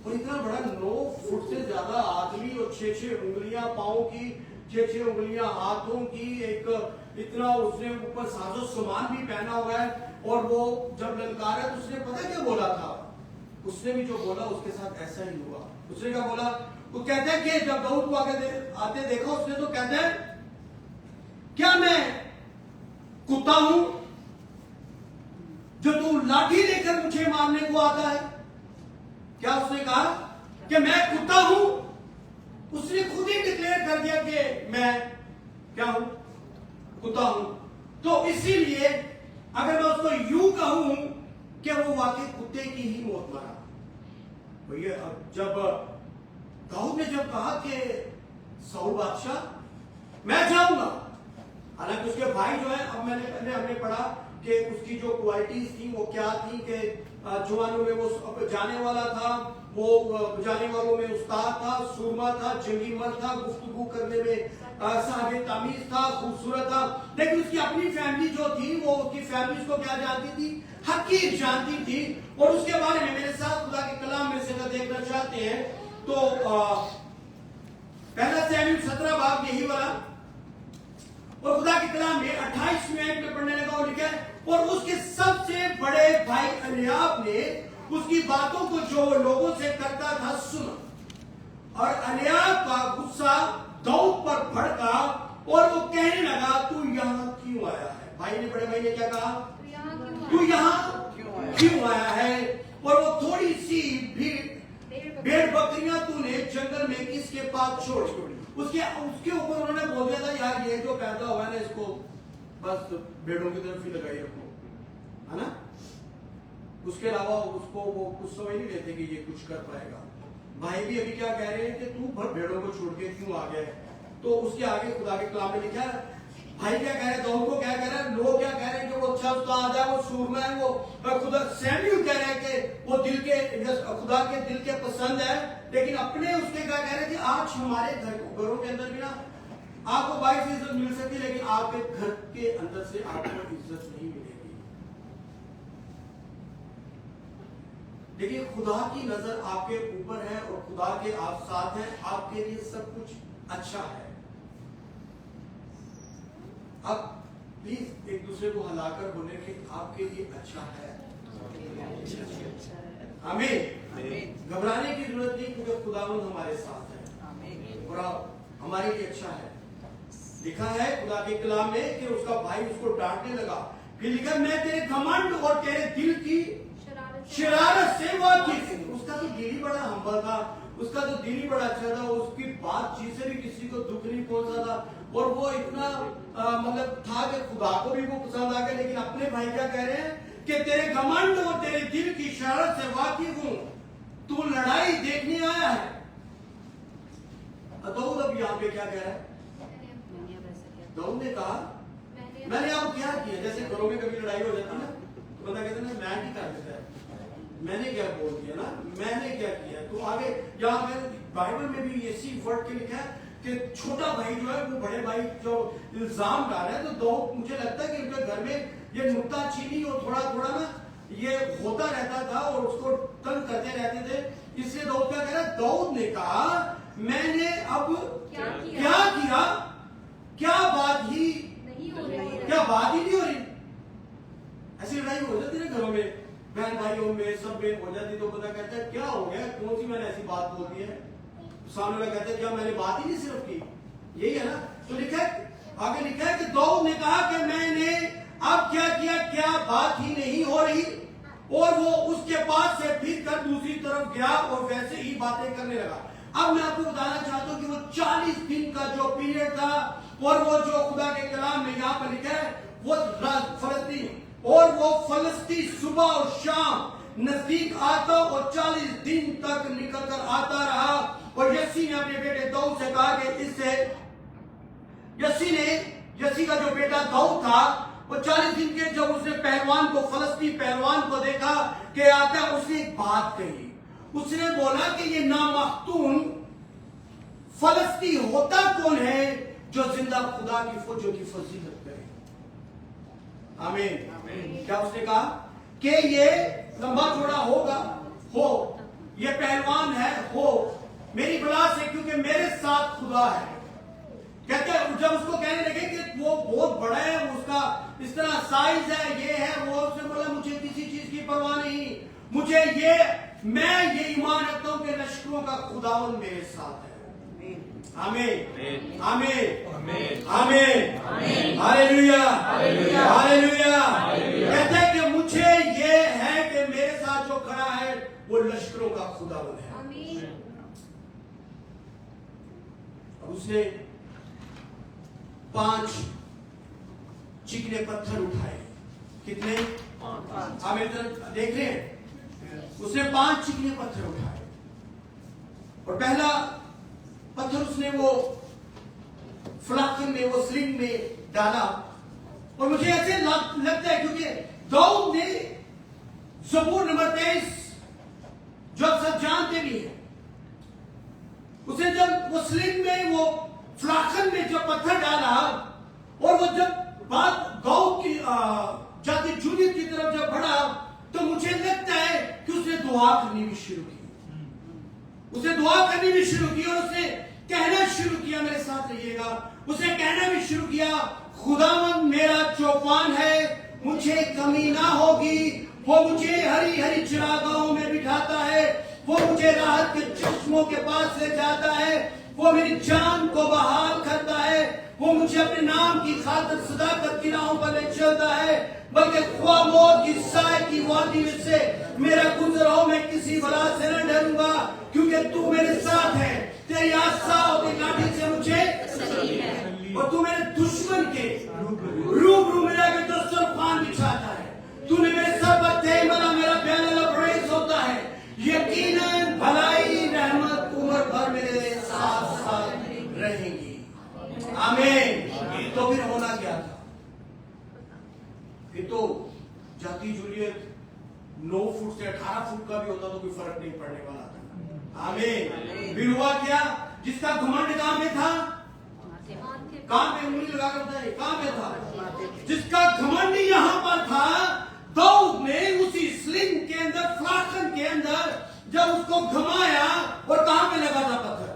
और इतना बड़ा 9 फुट से ज्यादा आदमी और 6-6 उंगलियां पांव की, 6-6 उंगलियां हाथों की, एक इतना उसने ऊपर साजो सामान भी पहना हुआ है। और वो जब ललकारा तो उसने पता क्या बोला था? उसने भी जो बोला उसके साथ ऐसा ही हुआ। उसने क्या बोला? वो कहते हैं कि जब दाऊद को आते देखा उसने तो कहते हैं क्या मैं कुत्ता हूं जो तू लाठी लेकर मुझे मारने को आता है? क्या उसने कहा कि मैं कुत्ता हूं? उसने खुद ही डिक्लेयर कर दिया कि मैं क्या हूं? कुत्ता हूं। तो इसीलिए अगर मैं उसको यूं कहूं कि वो वाकई कुत्ते की ही मौत मरा। भैया जब दाऊद ने जब कहा कि साउल बादशाह मैं जाऊंगा, हालांकि उसके भाई जो है, अब हमने पढ़ा कि उसकी जो क्वालिटीज थी वो क्या थी कि जवानों में वो जाने वाला था, वो जाने वालों में उस्ताद था, सूरमा था, जंगी मर्द था, गुफ्तगू करने में साहिब तमीज था, खूबसूरत था। लेकिन उसकी अपनी फैमिली जो थी वो उसकी फैमिली उसको क्या जानती थी? हकीर जानती थी। और उसके बारे में मेरे साथ खुदा के कलाम में से अगर देखना चाहते हैं तो पहला शमूएल 17 बाब यही वाला, और खुदा के कलाम में 28वें आयत में पढ़ने लगा और लिखा है, और उसके सबसे बड़े भाई एलियाब ने उसकी बातों को जो लोगों से करता था सुना, और एलियाब का गुस्सा दाऊद पर भड़का और वो कहने लगा तू यहाँ क्यों आया है? भाई ने, बड़े भाई ने क्या कहा? तू यहाँ क्यों आया है? और वो थोड़ी सी भेड़ बकरियां तूने जंगल में किसके पास छोड़ उसके ऊपर उन्होंने बोल दिया था यार ये जो पैदा हुआ है ना इसको बस भेड़ों की तरफ ही लगाई रखो, है ना? उसके अलावा उसको वो कुछ समझ नहीं लेते कि ये कुछ कर पाएगा। भाई भी अभी क्या कह रहे हैं कि तू भर भेड़ों को छोड़ के क्यों आ गया? तो उसके आगे खुदा के कलाम में लिखा है, भाई क्या कह रहे हैं, दाऊद को क्या कह रहे हैं, लोग क्या कह रहे हैं कि वो अच्छा उस्ताद है, वो सूरमा है, वो खुदा शमूएल कह रहे हैं कि वो दिल के खुदा के दिल के पसंद है। लेकिन अपने उसके क्या कह रहे थे, आज हमारे घरों के अंदर भी ना आपको बाहर से इज्जत मिल सकती है, लेकिन आपके घर के अंदर से आपको इज्जत नहीं मिलेगी। देखिए, खुदा की नजर आपके ऊपर है और खुदा के आप साथ हैं, आपके लिए सब कुछ अच्छा है। अब प्लीज एक दूसरे को हिलाकर बोले कि आपके लिए अच्छा है। हमें घबराने की जरूरत नहीं, क्योंकि खुदावंद हमारे साथ है और हमारे लिए अच्छा है। लिखा है खुदा के कलाम में कि उसका भाई उसको डांटने लगा, फिर लिखा मैं तेरे घमंड और तेरे दिल की शरारत से वाकिफ। उसका तो दिल ही बड़ा हम्बल था, उसका तो दिल ही बड़ा अच्छा था, उसकी बातचीत से भी किसी को दुख नहीं पहुंचा था और वो इतना मतलब था कि खुदा को भी वो पसंद आ गया। लेकिन अपने भाई क्या कह रहे हैं कि तेरे घमंड और तेरे दिल की शरारत से वाकिफ हूं, तू लड़ाई देखने आया है। दाऊद अब यहाँ पे क्या कह रहा है? दाऊद ने कहा मैंने आपको क्या किया? जैसे घरों में कभी लड़ाई हो जाती है ना, तो बंदा कहता है ना मैं ही कर देता है, मैंने क्या बोल दिया ना, मैंने क्या किया। तो आगे यहाँ पे बाइबल में भी इसी वर्ड के लिखा है कि छोटा भाई जो है वो बड़े भाई जो इल्जाम डाल रहा है, तो दाऊद मुझे लगता है कि उनके घर में ये नुक्ताचीनी और थोड़ा थोड़ा ना ये होता रहता था और उसको तंग करते रहते थे। इसलिए दाऊद क्या कह रहा है? दाऊद ने कहा मैंने अब क्या किया? क्या बात ही नहीं हो रही? ऐसी लड़ाई हो जाती है घरों में, बहन भाइयों में सब में हो जाती, तो पता कहता है क्या हो गया, कौन सी मैंने ऐसी बात बोल दी है? सामने वाला कहता है क्या मैंने बात ही नहीं सिर्फ की, यही है ना। तो लिखा है, आगे लिखा है कि दाऊद ने कहा कि मैंने अब क्या किया, क्या बात ही नहीं हो रही? और वो उसके पास से फिर कर दूसरी तरफ गया और वैसे ही बातें करने लगा। अब मैं आपको बताना चाहता हूं कि वो 40 दिन का जो पीरियड था और वो जो खुदा के कलाम में यहाँ पर लिखा है वो फलस्तीन, और वो फलस्तीन सुबह और शाम नजदीक आता और 40 दिन तक निकल कर आता रहा। और यसी ने अपने बेटे दाऊद से कहा कि इससे यसी का जो बेटा दाऊद था वो 40 दिन के जब उसने पहलवान को, फलस्तीन पहलवान को देखा कि आता, उसने एक बात कही। उसने बोला कि ये नामख्तून फलस्तीन होता कौन है जो जिंदा खुदा की फौजों की फजीलत करे? आमीन। क्या उसने कहा कि ये लंबा चौड़ा होगा, हो, ये पहलवान है, हो, मेरी बला से, क्योंकि मेरे साथ खुदा है। कहते हैं जब उसको कहने लगे कि वो बहुत बड़ा है, उसका इस तरह साइज है, ये है, वो, उसने बोला मुझे किसी चीज की परवाह नहीं, मुझे मैं ये ईमान रखता हूं कि लश्करों का खुदावन मेरे साथ है। आमीन, आमीन, आमीन, हालेलुया, हालेलुया। कहते हैं कि मुझे ये है कि मेरे साथ जो खड़ा है वो लश्करों का खुदावन है। उसने 5 चिकने पत्थर उठाए। कितने? आप मेरी तरफ देख रहे हैं? उसने 5 चिकने पत्थर उठाए और पहला पत्थर उसने वो फ्लाकन में, वो स्लिंग में डाला। और मुझे ऐसे लगता है क्योंकि दाऊद ने ज़बूर नंबर 23 जो आप सब जानते भी हैं, उसने जब वो स्लिंग में, वो फ्लाकन में जब पत्थर डाला और वो जब बात दाऊद की जाति जूनियर की तरफ जब बढ़ा, तो मुझे लगता है कि उसने दुआ करनी भी शुरू की। उसने दुआ करनी भी शुरू की और उसने कहना शुरू किया मेरे साथ रहिएगा। उसने कहना भी शुरू किया खुदावंद मेरा चौपान है, मुझे कमी ना होगी। वो मुझे हरी हरी चरागाहों में बिठाता है, वो मुझे राहत के चश्मों के पास ले जाता है, वो मेरी जान को बहाल करता है, वो मुझे अपने नाम की खातिर सदाकत की राहों पर ले चलता है। बल्कि ख्वाह मौत की साए की वादी में से मेरा गुजर हो, मैं किसी बला से न डरूंगा, क्योंकि तू मेरे साथ है। तेरी आशा और तेरी लाठी से मुझे और तू मेरे दुश्मन के रूबरू मेरा के दस्तरखान बिछाता है। तूने मेरे सर पर तेमला मेरा प्याला प्रेज होता है। यकीनन भलाई रहमत उम्र भर मेरे साथ साथ रहेंगी। आमीन। तो फिर होना क्या था? फिर तो जाति जूलियत 9 फुट से 18 फुट का भी होता तो कोई फर्क नहीं पड़ने वाला था। आमीन। फिर हुआ क्या? जिसका घमंड कहां में था? कहां पे उंगली लगाकर बताइए, कहां पे था? जिसका घमंड यहाँ पर था, दाऊद ने उसी स्लिंग के अंदर, फ्लाकन के अंदर जब उसको घुमाया, और कहां पे लगा था पत्थर?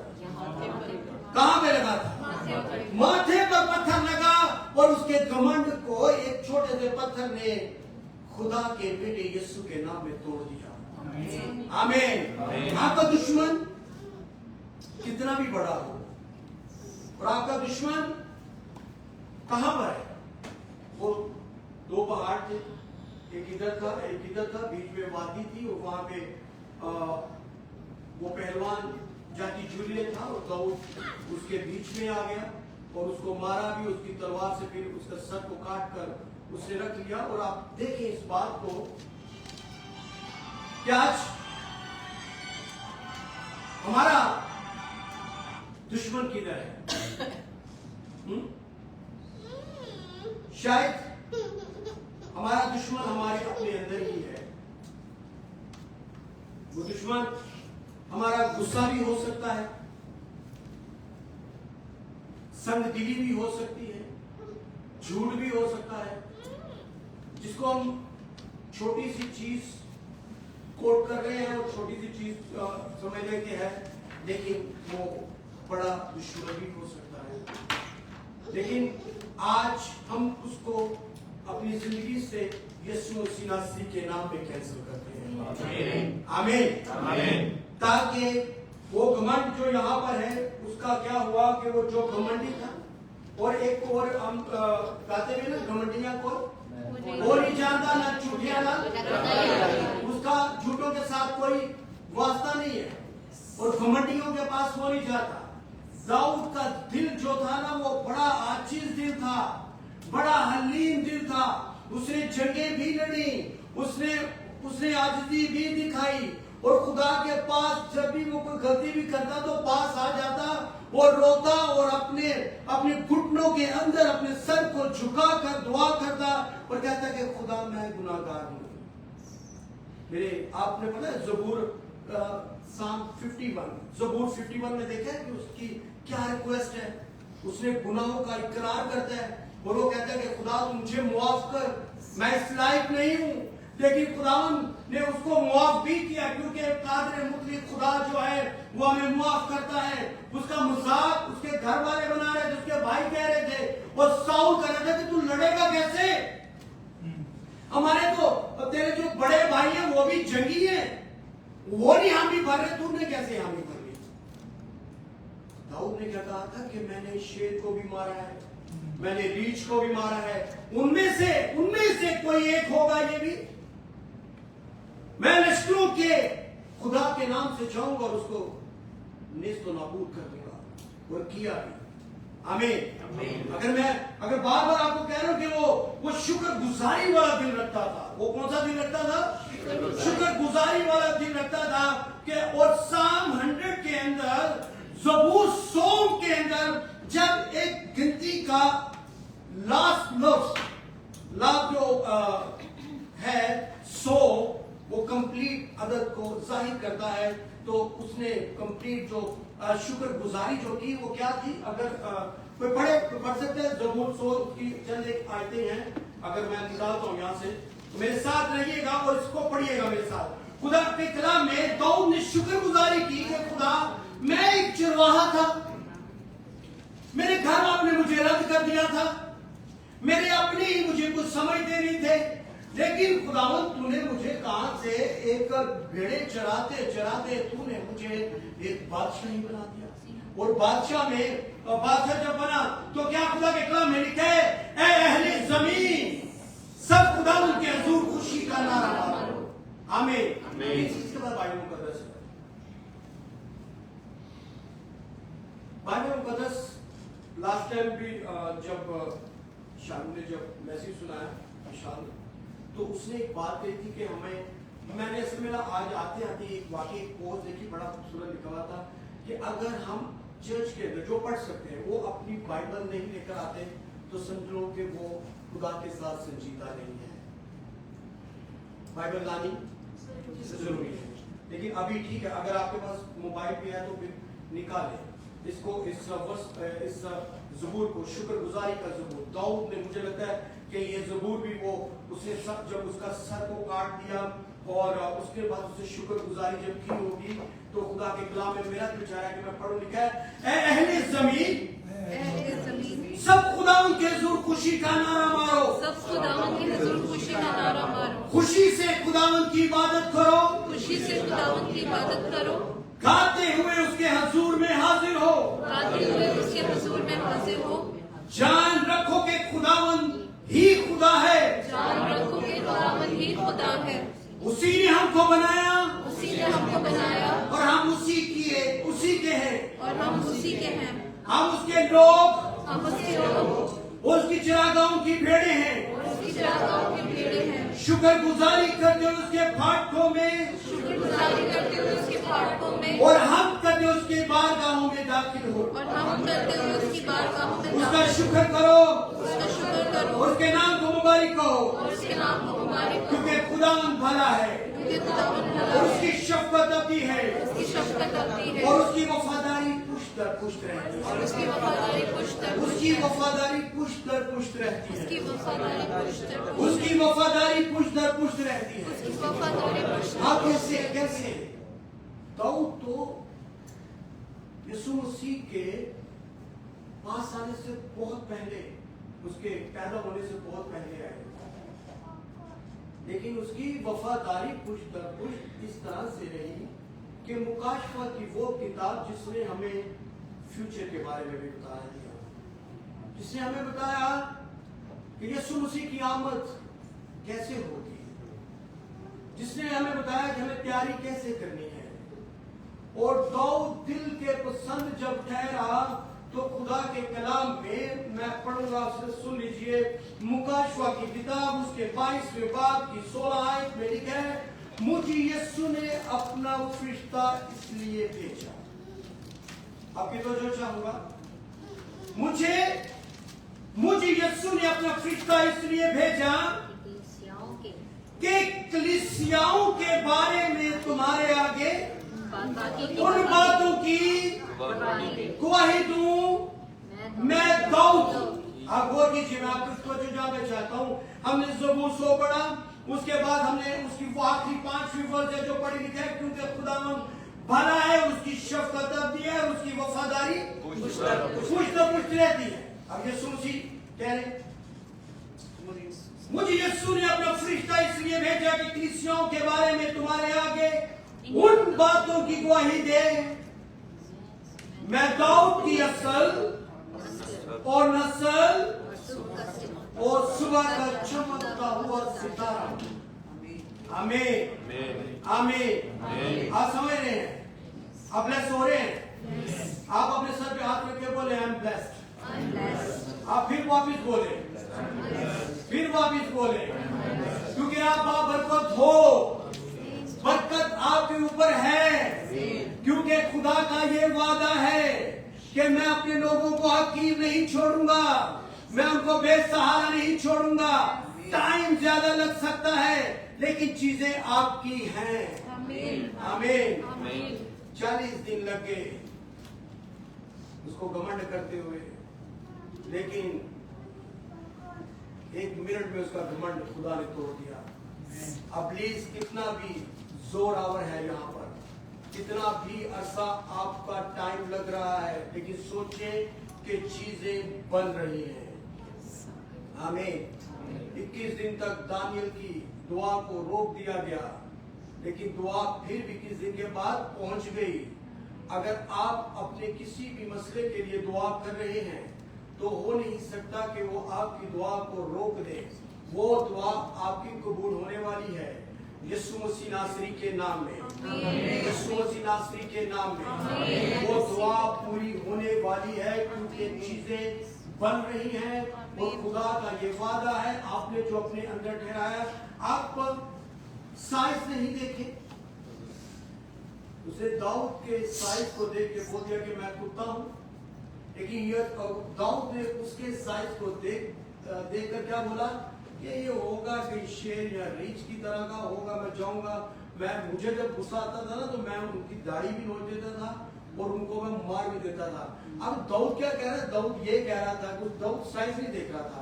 कहां पे लगा था? माथे पर पत्थर लगा, और उसके घमंड को एक छोटे से पत्थर ने खुदा के बेटे यीशु के नाम में तोड़ दिया। आमीन। आपका दुश्मन कितना भी बड़ा हो, और आपका दुश्मन कहां पर है? वो दो पहाड़ थे, एक इधर था एक इधर था, बीच में वादी थी, और वहां पे वो पहलवान जाति जुलिए था, और दाऊद उसके बीच में आ गया और उसको मारा भी, उसकी तलवार से, फिर उसका सर को काट कर उसने रख लिया। और आप देखें इस बात को कि आज हमारा दुश्मन किधर है? शायद हमारा दुश्मन हमारे अपने अंदर ही है। वो दुश्मन हमारा गुस्सा भी हो सकता है, संगदिली भी हो सकती है, झूठ भी हो सकता है, जिसको हम छोटी सी चीज कोट कर रहे हैं और छोटी सी चीज समझ लेते हैं, लेकिन वो बड़ा दुश्मन भी हो सकता है। लेकिन आज हम उसको अपनी जिंदगी से यीशु मसीह के नाम पे कैंसिल करते हैं। आमीन। ताकि वो घमंड जो यहाँ पर है, उसका क्या हुआ कि वो जो घमंडी था, और एक और हम गाते हुए ना, घमंडियां को वो नहीं जानता, ना झूठिया ना, उसका झूठों के साथ कोई वास्ता नहीं है, और घमंडियों के पास वो नहीं जाता। दाऊद का दिल जो था ना, वो बड़ा आजीज दिल था, बड़ा हलीम दिल था। उसने जंगें भी लड़ी, उसने आजिज़ी भी दिखाई, और खुदा के पास जब भी वो कोई गलती भी करता तो पास आ जाता और रोता, और अपने घुटनों के अंदर अपने सर को झुका कर दुआ करता और कहता कि खुदा मैं गुनाहगार हूं। मेरे आपने पता है ज़बूर साम 51, ज़बूर 51 में देखा है कि उसकी क्या रिक्वेस्ट है? उसने गुनाहों का इकरार करता है, और वो कहता है कि खुदा तू मुझे मुआफ कर, मैं इस लायक नहीं हूं। लेकिन खुदावंद ने उसको मुआफ भी किया, क्योंकि कादिर मुतलक खुदा जो है वो हमें मुआफ करता है। उसका मजाक उसके घर वाले बना रहे थे, उसके भाई कह रहे थे, और साउल कह रहे थे कि तू लड़ेगा कैसे? हमारे तो तेरे जो बड़े भाई हैं वो भी जंगी हैं, वो नहीं हामी भर रहे, तूने कैसे हामी भर ली? दाऊद ने क्या कहा था कि मैंने शेर को भी मारा है, मैंने रीछ को भी मारा है, उनमें से कोई एक होगा ये भी। मैं लश्करों के खुदा के नाम से जाऊंगा और उसको नेस्तो नाबूद कर दूंगा, और किया भी। आमीन। अगर बार बार आपको कह रहा हूं कि वो शुक्र गुजारी वाला दिल रखता था। वो कौन सा दिल रखता था? शुक्र गुजारी वाला दिल रखता था। कि और साम 100 के अंदर, ज़बूर 100 के अंदर, जब एक गिनती का लास्ट जो है 100, वो कंप्लीट अदद को जाहिर करता है, तो उसने कंप्लीट जो शुक्र गुजारी जो की वो क्या थी? अगर कोई पढ़ सकते हैं ज़बूर 100 की चंद एक आयतें हैं, अगर मैं निकालता हूं यहां से, तो मेरे साथ रहिएगा और इसको पढ़िएगा मेरे साथ। खुदा के कलाम में दाऊद ने शुक्र गुजारी की कि खुदा मैं एक चरवाहा था, मेरे घर वालों ने मुझे रद्द कर दिया था, मेरे अपने ही मुझे कुछ समझते नहीं थे, लेकिन खुदावंद तूने मुझे कहां से एक भेड़े चराते चराते तूने मुझे एक बादशाह ही बना दिया। और बादशाह जब बना तो क्या खुदा के कलाम में लिखा है, ऐ अहले जमीन सब खुदावंद के हुजूर खुशी का नारा मारो। आमीन। इसके बाद बाइबल मुकद्दस लास्ट टाइम भी जब शाम ने जब मैसेज सुनाया शाम, तो उसने एक बात कही थी कि मैंने असल में आज आते आते एक वाकई पोस्ट देखी, बड़ा खूबसूरत लिखा हुआ था कि अगर हम चर्च के अंदर जो पढ़ सकते हैं वो अपनी बाइबल नहीं लेकर आते तो समझ लो कि वो खुदा के साथ संजीदा नहीं है। बाइबल लानी जरूरी है, लेकिन अभी ठीक है, अगर आपके पास मोबाइल भी है तो फिर निकालें, इस ज़बूर को शुक्रगुजारी का ज़बूर, दाऊद ने, मुझे लगता है कि ये ज़बूर भी वो उसने जब उसका सर को काट दिया और उसके बाद उसे शुक्रगुजारी जब की होगी तो खुदा के कलाम में मेरा दिल चाह रहा है कि मैं पढ़ूं, लिखा है, ऐ अहले ज़मीन सब खुदावन के हुजूर खुशी का नारा मारो, सब खुदावन के हुजूर खुशी का नारा मारो, खुशी से खुदावन की इबादत करो, खुशी से खुदावन की इबादत करो, गाते हुए उसके हजूर में हाजिर हो, गाते हुए उसके हुजूर में हाजिर हो, जान रखो कि खुदावन ही खुदा है, जान रखो कि खुदावन ही खुदा है, उसी ने हमको बनाया उसी ने हमको बनाया और हम उसी के हैं, और हम उसी के हैं, हम उसके लोग, हम उसके लोग, उसकी चिरागाहों की भेड़े हैं, और उसकी चिरागाहों के भेड़े हैं, शुक्रगुजारी करते हुए उसके फाटकों में शुक्रगुजारी करते हुए उसके फाटकों में, और हम करते हुए उसके बारगाहों में दाखिल हो, और हम करते हुए उसकी बारगाहों में उसका दाखिल शुक्र करो, उसका शुक्र करो, और उसके नाम को मुबारक कहो, और उसके नाम को मुबारक करो, क्योंकि खुदावन भला है क्योंकि खुदावन भला और है, उसकी शफकत अति है उसकी शफकत अति है, और उसकी वफादारी पुष्ट दर पुष्ट रहती है, और उसकी वफादारी पुष्ट दर पुष्ट उसकी है, वफादारी पुष्ट दर पुष्ट रहती है, उसकी वफादारी पुष्ट दर पुष्ट उसकी वफादारी पुष्ट दर पुष्ट रहती है। उसकी वफादारी पुष्ट दर आप पुष्ट कैसे कैसे दाऊद तो यीशु मसीह के पास आने से बहुत पहले, उसके पैदा होने से बहुत पहले आए, लेकिन उसकी वफादारी पुष्ट दर पुष्ट इस तरह से रही कि मुकाशफा की वो किताब जिसने हमें फ्यूचर के बारे में भी बताया दिया, जिसने हमें बताया कि यीशु मसीह की आमद कैसे होगी, जिसने हमें बताया कि हमें तैयारी कैसे करनी है। और दाऊद दिल के पसंद जब ठहरा तो खुदा के कलाम में मैं पढ़ूंगा, उससे सुन लीजिए, मुकाशवा की किताब उसके 22वें बाब की 16 आयत में लिखा है, मुझे यीशु ने अपना फरिश्ता इसलिए भेजा। आपकी तो जो चाहूंगा, मुझे यीशु ने अपना फरिश्ता इसलिए भेजा कि कलीसियाओं के बारे में तुम्हारे आगे उन बातों की गवाही दूं मैं दाऊद। आप गौर कीजिए, मैं आपको जो जानना चाहता हूं, हमने ज़बूर 100 पढ़ा, उसके बाद हमने उसकी वो आखिरी 5वीं वर्ष है जो पढ़ी लिखा है, क्योंकि खुदावन भला है, उसकी शफकत अब्दी है, उसकी वफादारी पुष्ट रहती है। अब यीशु मसीह कह रहे, मुझे यीशु ने अपना फरिश्ता इसलिए भेजा कि कलीसियाओं के बारे में तुम्हारे आगे उन बातों की गवाही दे, मैं दाऊद की असल और नस्ल और सुबह का चमकता हुआ सितारा। आमीन आमीन। आप समझ रहे हैं, आप ब्लेस हो रहे हैं, आप अपने सर पे हाथ रख के बोले आई एम ब्लेस्ड। आप फिर वापिस बोले, क्योंकि आप बाबरकत हो, बरकत आपके ऊपर है, क्योंकि खुदा का ये वादा है कि मैं अपने लोगों को हकीर नहीं छोड़ूंगा, मैं उनको बेसहारा नहीं छोड़ूंगा। टाइम ज्यादा लग सकता है लेकिन चीजें आपकी हैं। आमीन। 40 दिन लग गए उसको घमंड करते हुए, लेकिन 1 मिनट में उसका घमंड खुदा ने तोड़ दिया। अब प्लीज, कितना भी जोर आवर है यहाँ पर, कितना भी अरसा आपका टाइम लग रहा है, लेकिन सोचें कि चीजें बन रही हैं। आमीन। 21 दिन तक दानियल की दुआ को रोक दिया गया, लेकिन दुआ फिर 21 दिन के बाद पहुंच गई। अगर आप अपने किसी भी मसले के लिए दुआ कर रहे हैं तो हो नहीं सकता कि वो आपकी दुआ को रोक दे। वो दुआ आपकी कबूल होने वाली है यीशु मसीह नासरी के नाम में, यीशु मसीह नासरी के नाम में वो दुआ पूरी होने वाली है, क्योंकि चीजें बन रही हैं और खुदा का ये वादा है। आपने जो अपने अंदर ठहराया, आप साइज नहीं देखे, उसे दाऊद के साइज को देख के बोल दिया कि मैं कुत्ता हूं, लेकिन ये दाऊद ने उसके साइज को देखकर क्या बोला कि ये होगा कि शेर या रीछ की तरह का होगा, मैं जाऊंगा। मुझे जब गुस्सा आता था ना तो मैं उनकी दाढ़ी भी नोच देता था, और उनको मैं मार भी देता था। अब दाऊद क्या कह रहा है, दाऊद ये कह रहा था कि दाऊद साइज नहीं देख रहा था,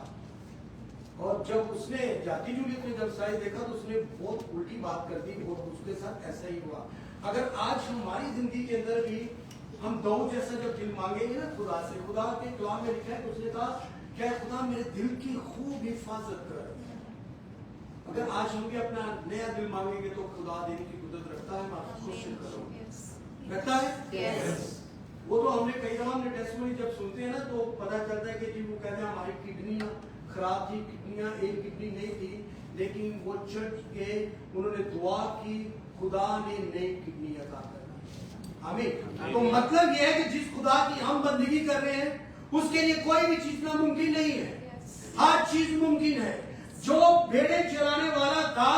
और जब उसने जाति जूलियत ने जब साइज देखा तो उसने बहुत उल्टी बात कर दी, और उसके साथ ऐसा ही हुआ। अगर आज हमारी जिंदगी के अंदर भी हम दाऊद जैसा जब दिल मांगेंगे ना खुदा से, खुदा के कलाम में लिखा है कि उसने कहा क्या खुदा मेरे दिल की खूब हिफाजत कर। अगर आज हम भी अपना नया दिल मांगेंगे तो खुदा देने की कुदरत रखता है। मैं आपको कोशिश करूंगा, रखता है। Yes. वो तो हमने कई दफा हमने टेस्टमनी जब सुनते हैं ना तो पता चलता है कि जी वो कहते हैं हमारी किडनी खराब थी, किडनियां एक किडनी नहीं थी, लेकिन वो चर्च के उन्होंने दुआ की, खुदा ने नई किडनी अता कर दी। आमीन। तो मतलब ये है कि जिस खुदा की हम बंदगी कर रहे हैं उसके लिए कोई भी चीज नामुमकिन नहीं है, हर चीज मुमकिन है। जो भेड़े चराने वाला था,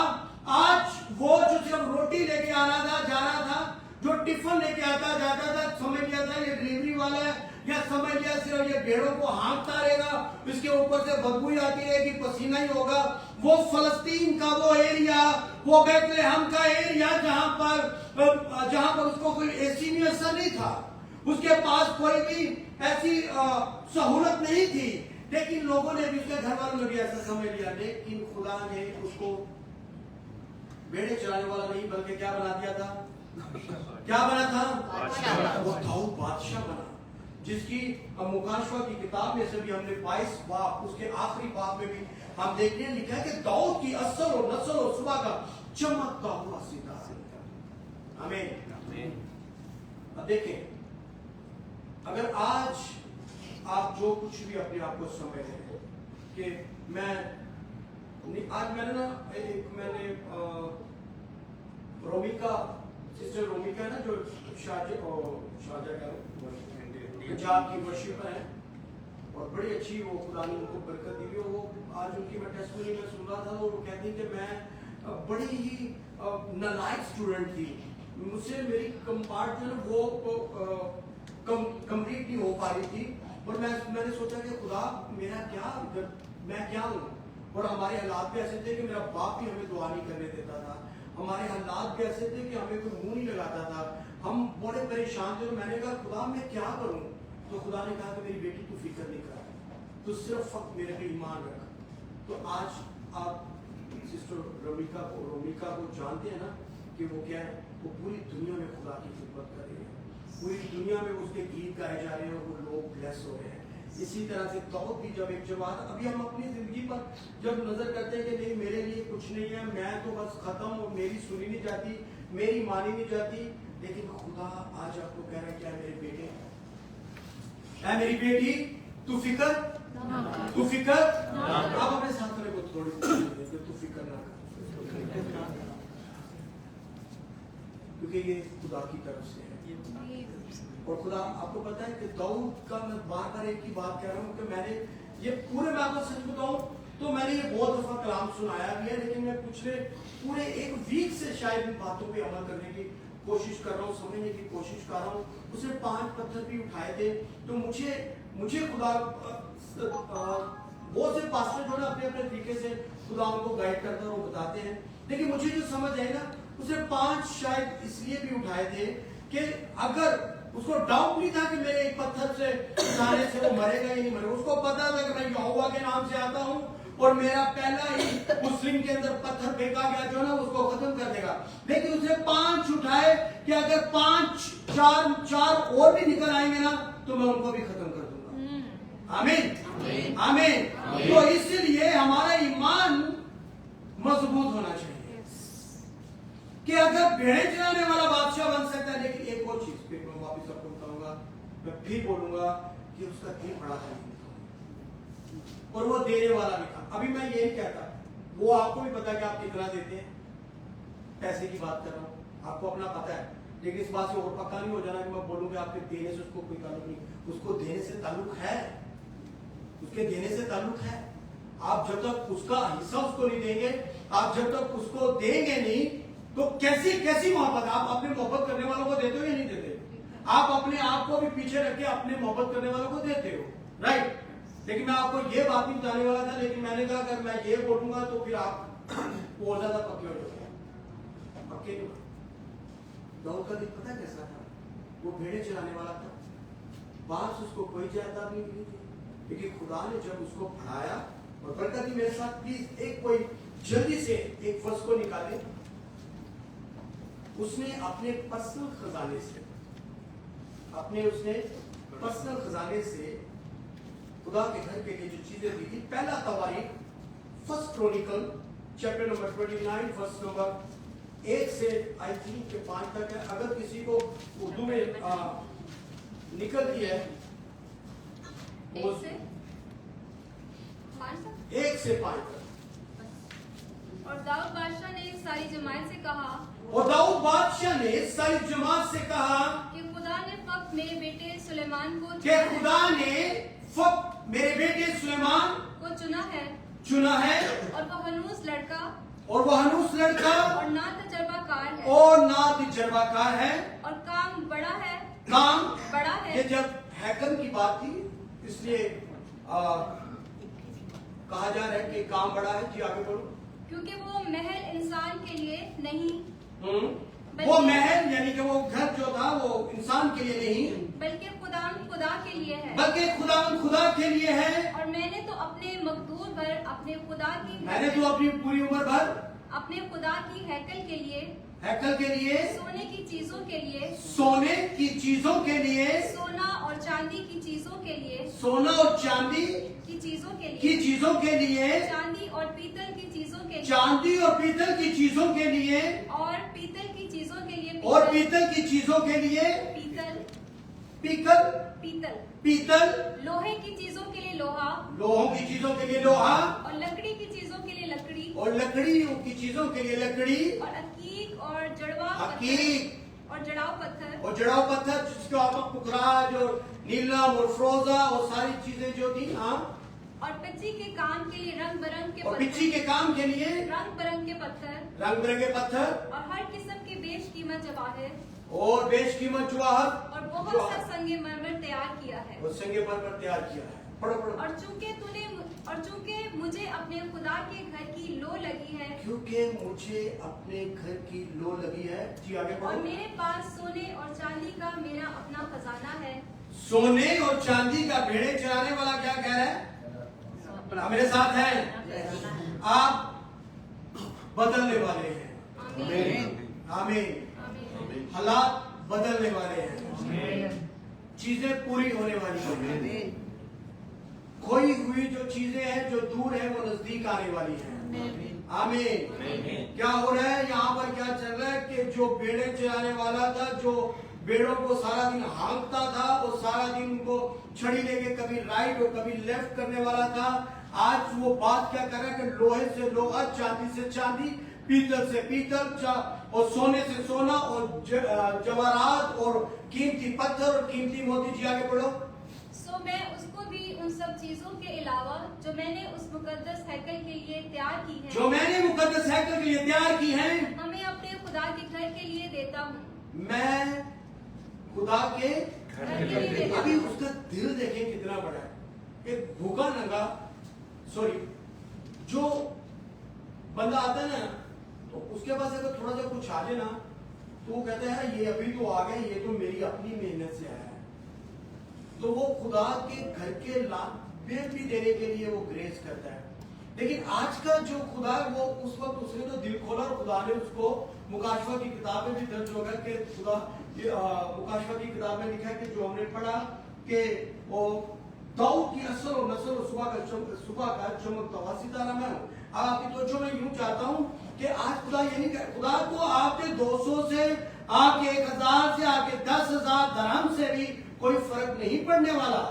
आज वो जो सिर्फ रोटी लेके आ रहा था, जा रहा था, जो टिफिन लेके आता जाता था, समझ लिया था ये डिलीवरी वाला है, या समझ लिया सिर्फ ये भेड़ों को हाँकता रहेगा, इसके ऊपर से बदबू आती रहेगी, पसीना ही होगा। वो फलस्तीन का वो एरिया, वो बैतलहम का एरिया जहां पर उसको कोई एसी में असर नहीं था, उसके पास कोई भी ऐसी सहूलत नहीं थी, लेकिन लोगों ने भी, उसके घर वालों ने भी ऐसा समझ लिया। लेकिन खुदा ने उसको भेड़े चराने वाला नहीं बल्कि क्या बना दिया था? क्या बना था? वो दाऊद बादशाह बना, जिसकी मुकाशवा की किताब में से भी हमने 22 बाब, उसके आखिरी बाब में भी हम देखने लिखा है कि दाऊद की असल और नस्ल और सुबह का चमकता हुआ सितारा। आमीन। अब देखें, अगर आज आप जो कुछ भी अपने आप को समझ रहे हैं कि आज मैंने रोमिका, सिस्टर रोमिका है ना, जो शारजा पंजाब की वर्शिपर है, और बड़ी अच्छी वो खुदा ने उनको बरकत दी। वो आज उनकी मैं टेस्टमनी में सुन रहा था, तो वो कहती कि मैं बड़ी ही नालायक स्टूडेंट थी, मुझसे मेरी कंपार्ट जो है वो कंप्लीट नहीं हो पा रही थी, और मैंने सोचा कि खुदा मेरा क्या, मैं क्या हूँ। और हमारे हालात भी ऐसे थे कि मेरा बाप भी हमें दुआ नहीं करने देता था, हमारे हालात भी ऐसे थे कि हमें कोई मुंह नहीं लगाता था, हम बड़े परेशान थे। तो मैंने कहा खुदा मैं क्या करूँ? तो खुदा ने कहा कि मेरी बेटी तू फिक्र नहीं कर, तू सिर्फ फक्त मेरे पे ईमान रख। तो आज आप सिस्टर रोमिका को जानते हैं ना कि वो क्या है, वो पूरी दुनिया में खुदा की खिदमत कर रही है, पूरी दुनिया में उसके गीत गाए जा रहे हैं, वो लोग ब्लेस हो रहे हैं। इसी तरह से दाऊद भी जब एक जवान, अभी हम अपनी जिंदगी पर जब नजर करते हैं कि नहीं मेरे लिए कुछ नहीं है, मैं तो बस खत्म, और मेरी सुनी नहीं जाती, मेरी मानी नहीं जाती, लेकिन खुदा आज आपको कह रहा है क्या मेरे बेटे, क्या मेरी बेटी, तू फिक्र आप अपने साथ वाले को थोड़ी तू फिक्र ना कर, क्योंकि ये खुदा की तरफ से है। और खुदा आपको पता है कि दाऊद का, मैं बार बार एक ही बात कह रहा हूँ कि मैंने ये पूरे, मैं आपको सच बताऊं तो मैंने ये बहुत दफा कलाम सुनाया भी है, लेकिन मैं पिछले पूरे एक वीक से शायद इन बातों पे अमल करने की कोशिश कर रहा हूँ, समझने की कोशिश कर रहा हूँ। उसने 5 पत्थर भी उठाए थे, तो मुझे खुदा बहुत से पास्टर जो है अपने अपने तरीके से खुदा उनको गाइड करता है और बताते हैं, लेकिन मुझे जो समझ आई ना, उसने 5 शायद इसलिए भी उठाए थे कि अगर उसको डाउट नहीं था कि मेरे एक पत्थर से उठाने से वो मरेगा या नहीं मरेगा, उसको पता था कि मैं यहोवा के नाम से आता हूँ और मेरा पहला ही उस रिंग के अंदर पत्थर फेंका गया जो ना उसको खत्म कर देगा। लेकिन उसने 5 उठाए कि अगर 4 और भी निकल आएंगे ना तो मैं उनको भी खत्म कर दूंगा। आमीन आमीन। तो इसलिए हमारा ईमान मजबूत होना चाहिए कि अगर भेड़े चराने वाला बादशाह बन सकता है, लेकिन एक और चीज फिर मैं वापिस आपको बताऊंगा, मैं फिर बोलूंगा कि उसका दिल बड़ा था और वो देने वाला भी था। अभी मैं ये नहीं कहता, वो आपको भी पता है कि आप कितना देते हैं, पैसे की बात कर रहा हूँ, आपको अपना पता है, लेकिन इस बात से और पक्का नहीं हो जाना कि मैं बोलूंगा आपके देने से उसको कोई ताल्लुक नहीं, उसको देने से ताल्लुक है, उसके देने से ताल्लुक है। आप जब तक उसका हिस्सा उसको नहीं देंगे, आप जब तक उसको देंगे नहीं, तो कैसी मोहब्बत, आप अपने मोहब्बत करने वालों को देते हो या नहीं देते? आप अपने आप को भी पीछे रख के अपने मोहब्बत करने वालों को देते हो, राइट? लेकिन मैं आपको ये बात भी बताने वाला था, लेकिन मैंने कहा अगर मैं ये बोलूंगा तो फिर आप और ज्यादा पक्के हो जाओगे, पक्के नहीं। दाऊद का दिल पता कैसा था? वो भेड़े चराने वाला था, पास उसको कोई जायदाद नहीं मिली थी, लेकिन खुदा ने जब उसको पढ़ाया और बरकत दी। मेरे साथ प्लीज एक कोई जल्दी से एक वर्ष को निकाले। उसने अपने पर्सनल खजाने से खुदा के घर के लिए जो चीजें दी थी, पहला तवारीख first chronicle chapter number 29 verse number 1 से आई थिंक के 5 तक है। अगर किसी को उर्दू में निकलती है वो 1 से 5 तक। और दाऊद बादशाह ने सारी जमात से कहा और दाऊद बादशाह ने सारी जमात से कहा कि खुदा ने फक्त मेरे बेटे सुलेमान को कि खुदा ने फक्त मेरे बेटे सुलेमान को चुना है और वह हनूस लड़का और वह हनूस लड़का और ना तजर्बाकार है और ना तजर्बाकार है और काम बड़ा है ये जब हैकल की बात थी इसलिए कहा जा रहा है कि काम बड़ा है। जी आगे बोलो। क्योंकि वो महल इंसान के लिए नहीं वो महल यानी कि वो घर जो था वो इंसान के लिए नहीं बल्कि खुदा के लिए है, बल्कि खुदा के लिए है। और मैंने तो अपने मकदूर भर अपने खुदा अपनी पूरी उम्र भर अपने खुदा की हैकल के लिए सोने की चीजों के लिए सोना और चांदी की चीजों के लिए चांदी और पीतल की चीजों के लिए और पीतल की चीजों के लिए पीतल लोहे की चीजों के लिए लोहा और लकड़ी की चीजों के लिए लकड़ी और अकीक और जड़ाव पत्थर जिसको आप पुखराज और नीलम और फ्रोजा और सारी चीजें जो थी और पिच्ची के काम के लिए रंग बिरंगे पत्थर और हर किस्म के बेशकीमत जवाहर और बेशकीमत जवाहर और बहुत सा संगमरमर तैयार किया है। पढ़ो। और चूंकि मुझे अपने खुदा के घर की लो लगी है, क्योंकि मुझे अपने घर की लो लगी है। जी आगे और पढ़ो। मेरे पास सोने और चांदी का मेरा अपना खजाना है। सोने और चांदी का भेड़े चराने वाला क्या कह रहा है? मेरे साथ है, आप बदलने वाले हैं। आमीन। हालात बदलने वाले हैं, चीजें पूरी होने वाली हैं। खोई हुई जो चीजें हैं जो दूर है वो नजदीक आने वाली हैं। आमीन। क्या हो रहा है यहाँ पर? क्या चल रहा है कि जो भेड़े चराने वाला था, जो भेड़ों को सारा दिन हाँकता था और सारा दिन उनको छड़ी लेके कभी राइट और कभी लेफ्ट करने वाला था, आज वो बात क्या कर रहा है कि लोहे से लोहा, चांदी से चांदी, पीतल से पीतल और सोने से सोना और जवाहरात और कीमती पत्थर और कीमती मोती। जी आगे पढ़ो। सो मैं उसको भी उन सब चीजों के अलावा जो मैंने उस मुकद्दस हैकल के लिए तैयार की है, हमें अपने खुदा के घर के लिए देता हूँ। मैं खुदा के घर के लिए देता हूँ। अभी उसका दिल देखें कितना बड़ा है। एक भूखा नंगा जो बंदा आता है ना, तो उसके पास अगर थोड़ा सा कुछ आ जाए ना, तो वो कहता है ये अभी तो आ गए, ये तो मेरी अपनी मेहनत से आया है। तो वो खुदा के घर के बिल भी देने के लिए वो ग्रेस करता है। लेकिन आज का जो खुदा है वो उस वक्त उसने तो दिल खोला और खुदा ने उसको मुकाशवा की किताब में भी दर्ज होगा कि खुदा मुकाशवा की किताब में लिखा है कि जो हमने पढ़ा कि वो दाऊद की नस्ल और सुबह का चमकता हुआ सितारा मैं हूँ। आपकी तो जो मैं यूं चाहता हूँ कि आज खुदा ये नहीं कर, खुदा को आपके 200 से आपके 1000 से आपके 10,000 दरहम से भी कोई फर्क नहीं पड़ने वाला।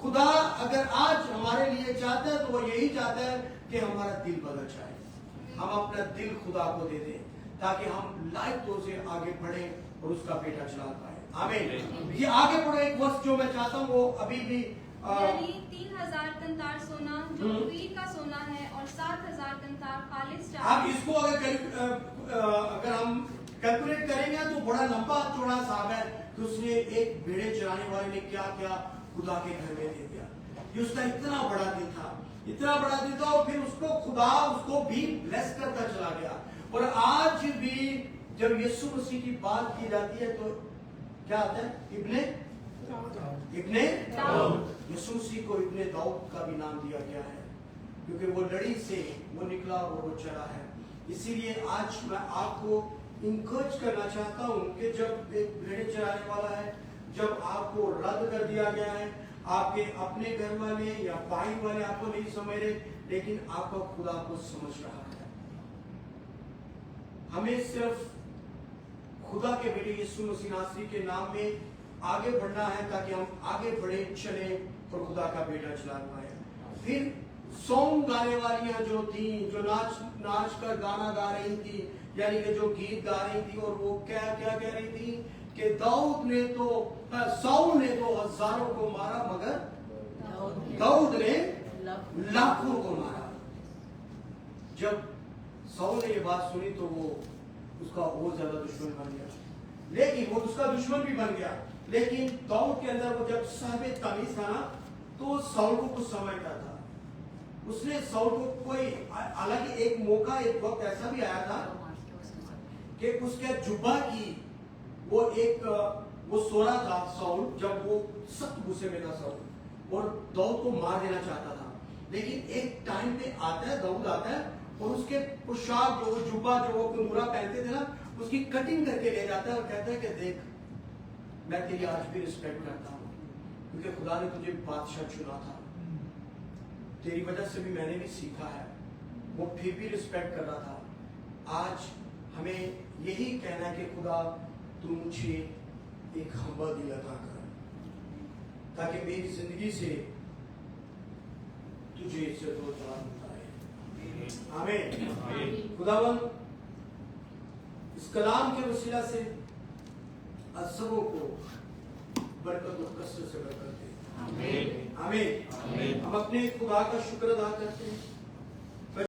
खुदा अगर आज हमारे लिए चाहता है तो वो यही चाहता है कि हमारा दिल बदल जाए, हम अपना दिल खुदा को दे दें ताकि हम लाइफ से आगे बढ़े और उसका बेटा चला पाए। आमीन। ये आगे बढ़ो एक वर्ष जो मैं चाहता हूँ वो अभी भी यानी 3000 कंतार सोना जो वीर का सोना है और 7000 कंतार खालिस चांदी। आप इसको अगर हम कैलकुलेट करेंगे तो बड़ा लंबा चौड़ा साहब है कि उसने एक भेड़े चराने वाले ने क्या क्या खुदा के घर में दे दिया। ये उसका इतना बड़ा दिल था और फिर खुदा उसको भी ब्लेस करता चला गया। और आज भी जब यीशु मसीह की बात की जाती है तो क्या आता है? इब्ने दाऊद। यीशु मसीह को इब्ने दाऊद का भी नाम दिया गया है, क्योंकि वो लड़ी से वो निकला और वो चला है। इसीलिए आज मैं आपको इंकरेज करना चाहता हूं कि जब एक भेड़े चराने वाला है, जब आपको रद्द कर दिया गया है, आपके अपने घर वाले या भाई वाले आपको नहीं समझ रहे, लेकिन आपका खुदा आपको समझ रहा है। हमें सिर्फ खुदा के बेटे यीशु मसीह नासरी के नाम में आगे बढ़ना है, ताकि हम आगे बढ़े चले और खुदा का बेटा चला पाए। फिर सॉन्ग गाने वालियां जो थी, जो नाच कर गाना गा रही थी, यानी कि जो गीत गा रही थी, और वो क्या क्या कह रही थी कि साउल ने तो हजारों को मारा, मगर दाऊद ने लाखों को मारा। जब साउल ने ये बात सुनी तो वो उसका और ज्यादा दुश्मन बन गया, लेकिन वो उसका दुश्मन भी बन गया। लेकिन दाऊद के अंदर वो जब साहिब तमीज था ना, तो साउल को कुछ समझता था। उसने साउल को कोई, हालांकि एक मौका, एक वक्त ऐसा भी आया था कि उसके जुब्बा की वो सो रहा था साउल, जब वो सख्त गुस्से में था साउल, और दाऊद को मार देना चाहता था। लेकिन एक टाइम पे आता है, दाऊद आता है और उसके पोशाक जो जुब्बा जो वो कुंदूरा पहनते थे ना, उसकी कटिंग करके ले जाता है और कहता है कि देख, मैं तेरी आज भी रिस्पेक्ट करता हूँ, क्योंकि खुदा ने तुझे बादशाह चुना था, तेरी वजह से भी मैंने भी सीखा है। वो फिर भी रिस्पेक्ट कर रहा था। आज हमें यही कहना है कि खुदा तू मुझे एक हम्बल दिल अता कर, ताकि मेरी जिंदगी से तुझे इज्जत और इकराम मिलता रहे। आमीन। खुदावन इस कलाम के वसीला से आज सबों को बरकत और कसरत से बरकत दे। आमीन। हम अपने खुदा का शुक्र अदा करते हैं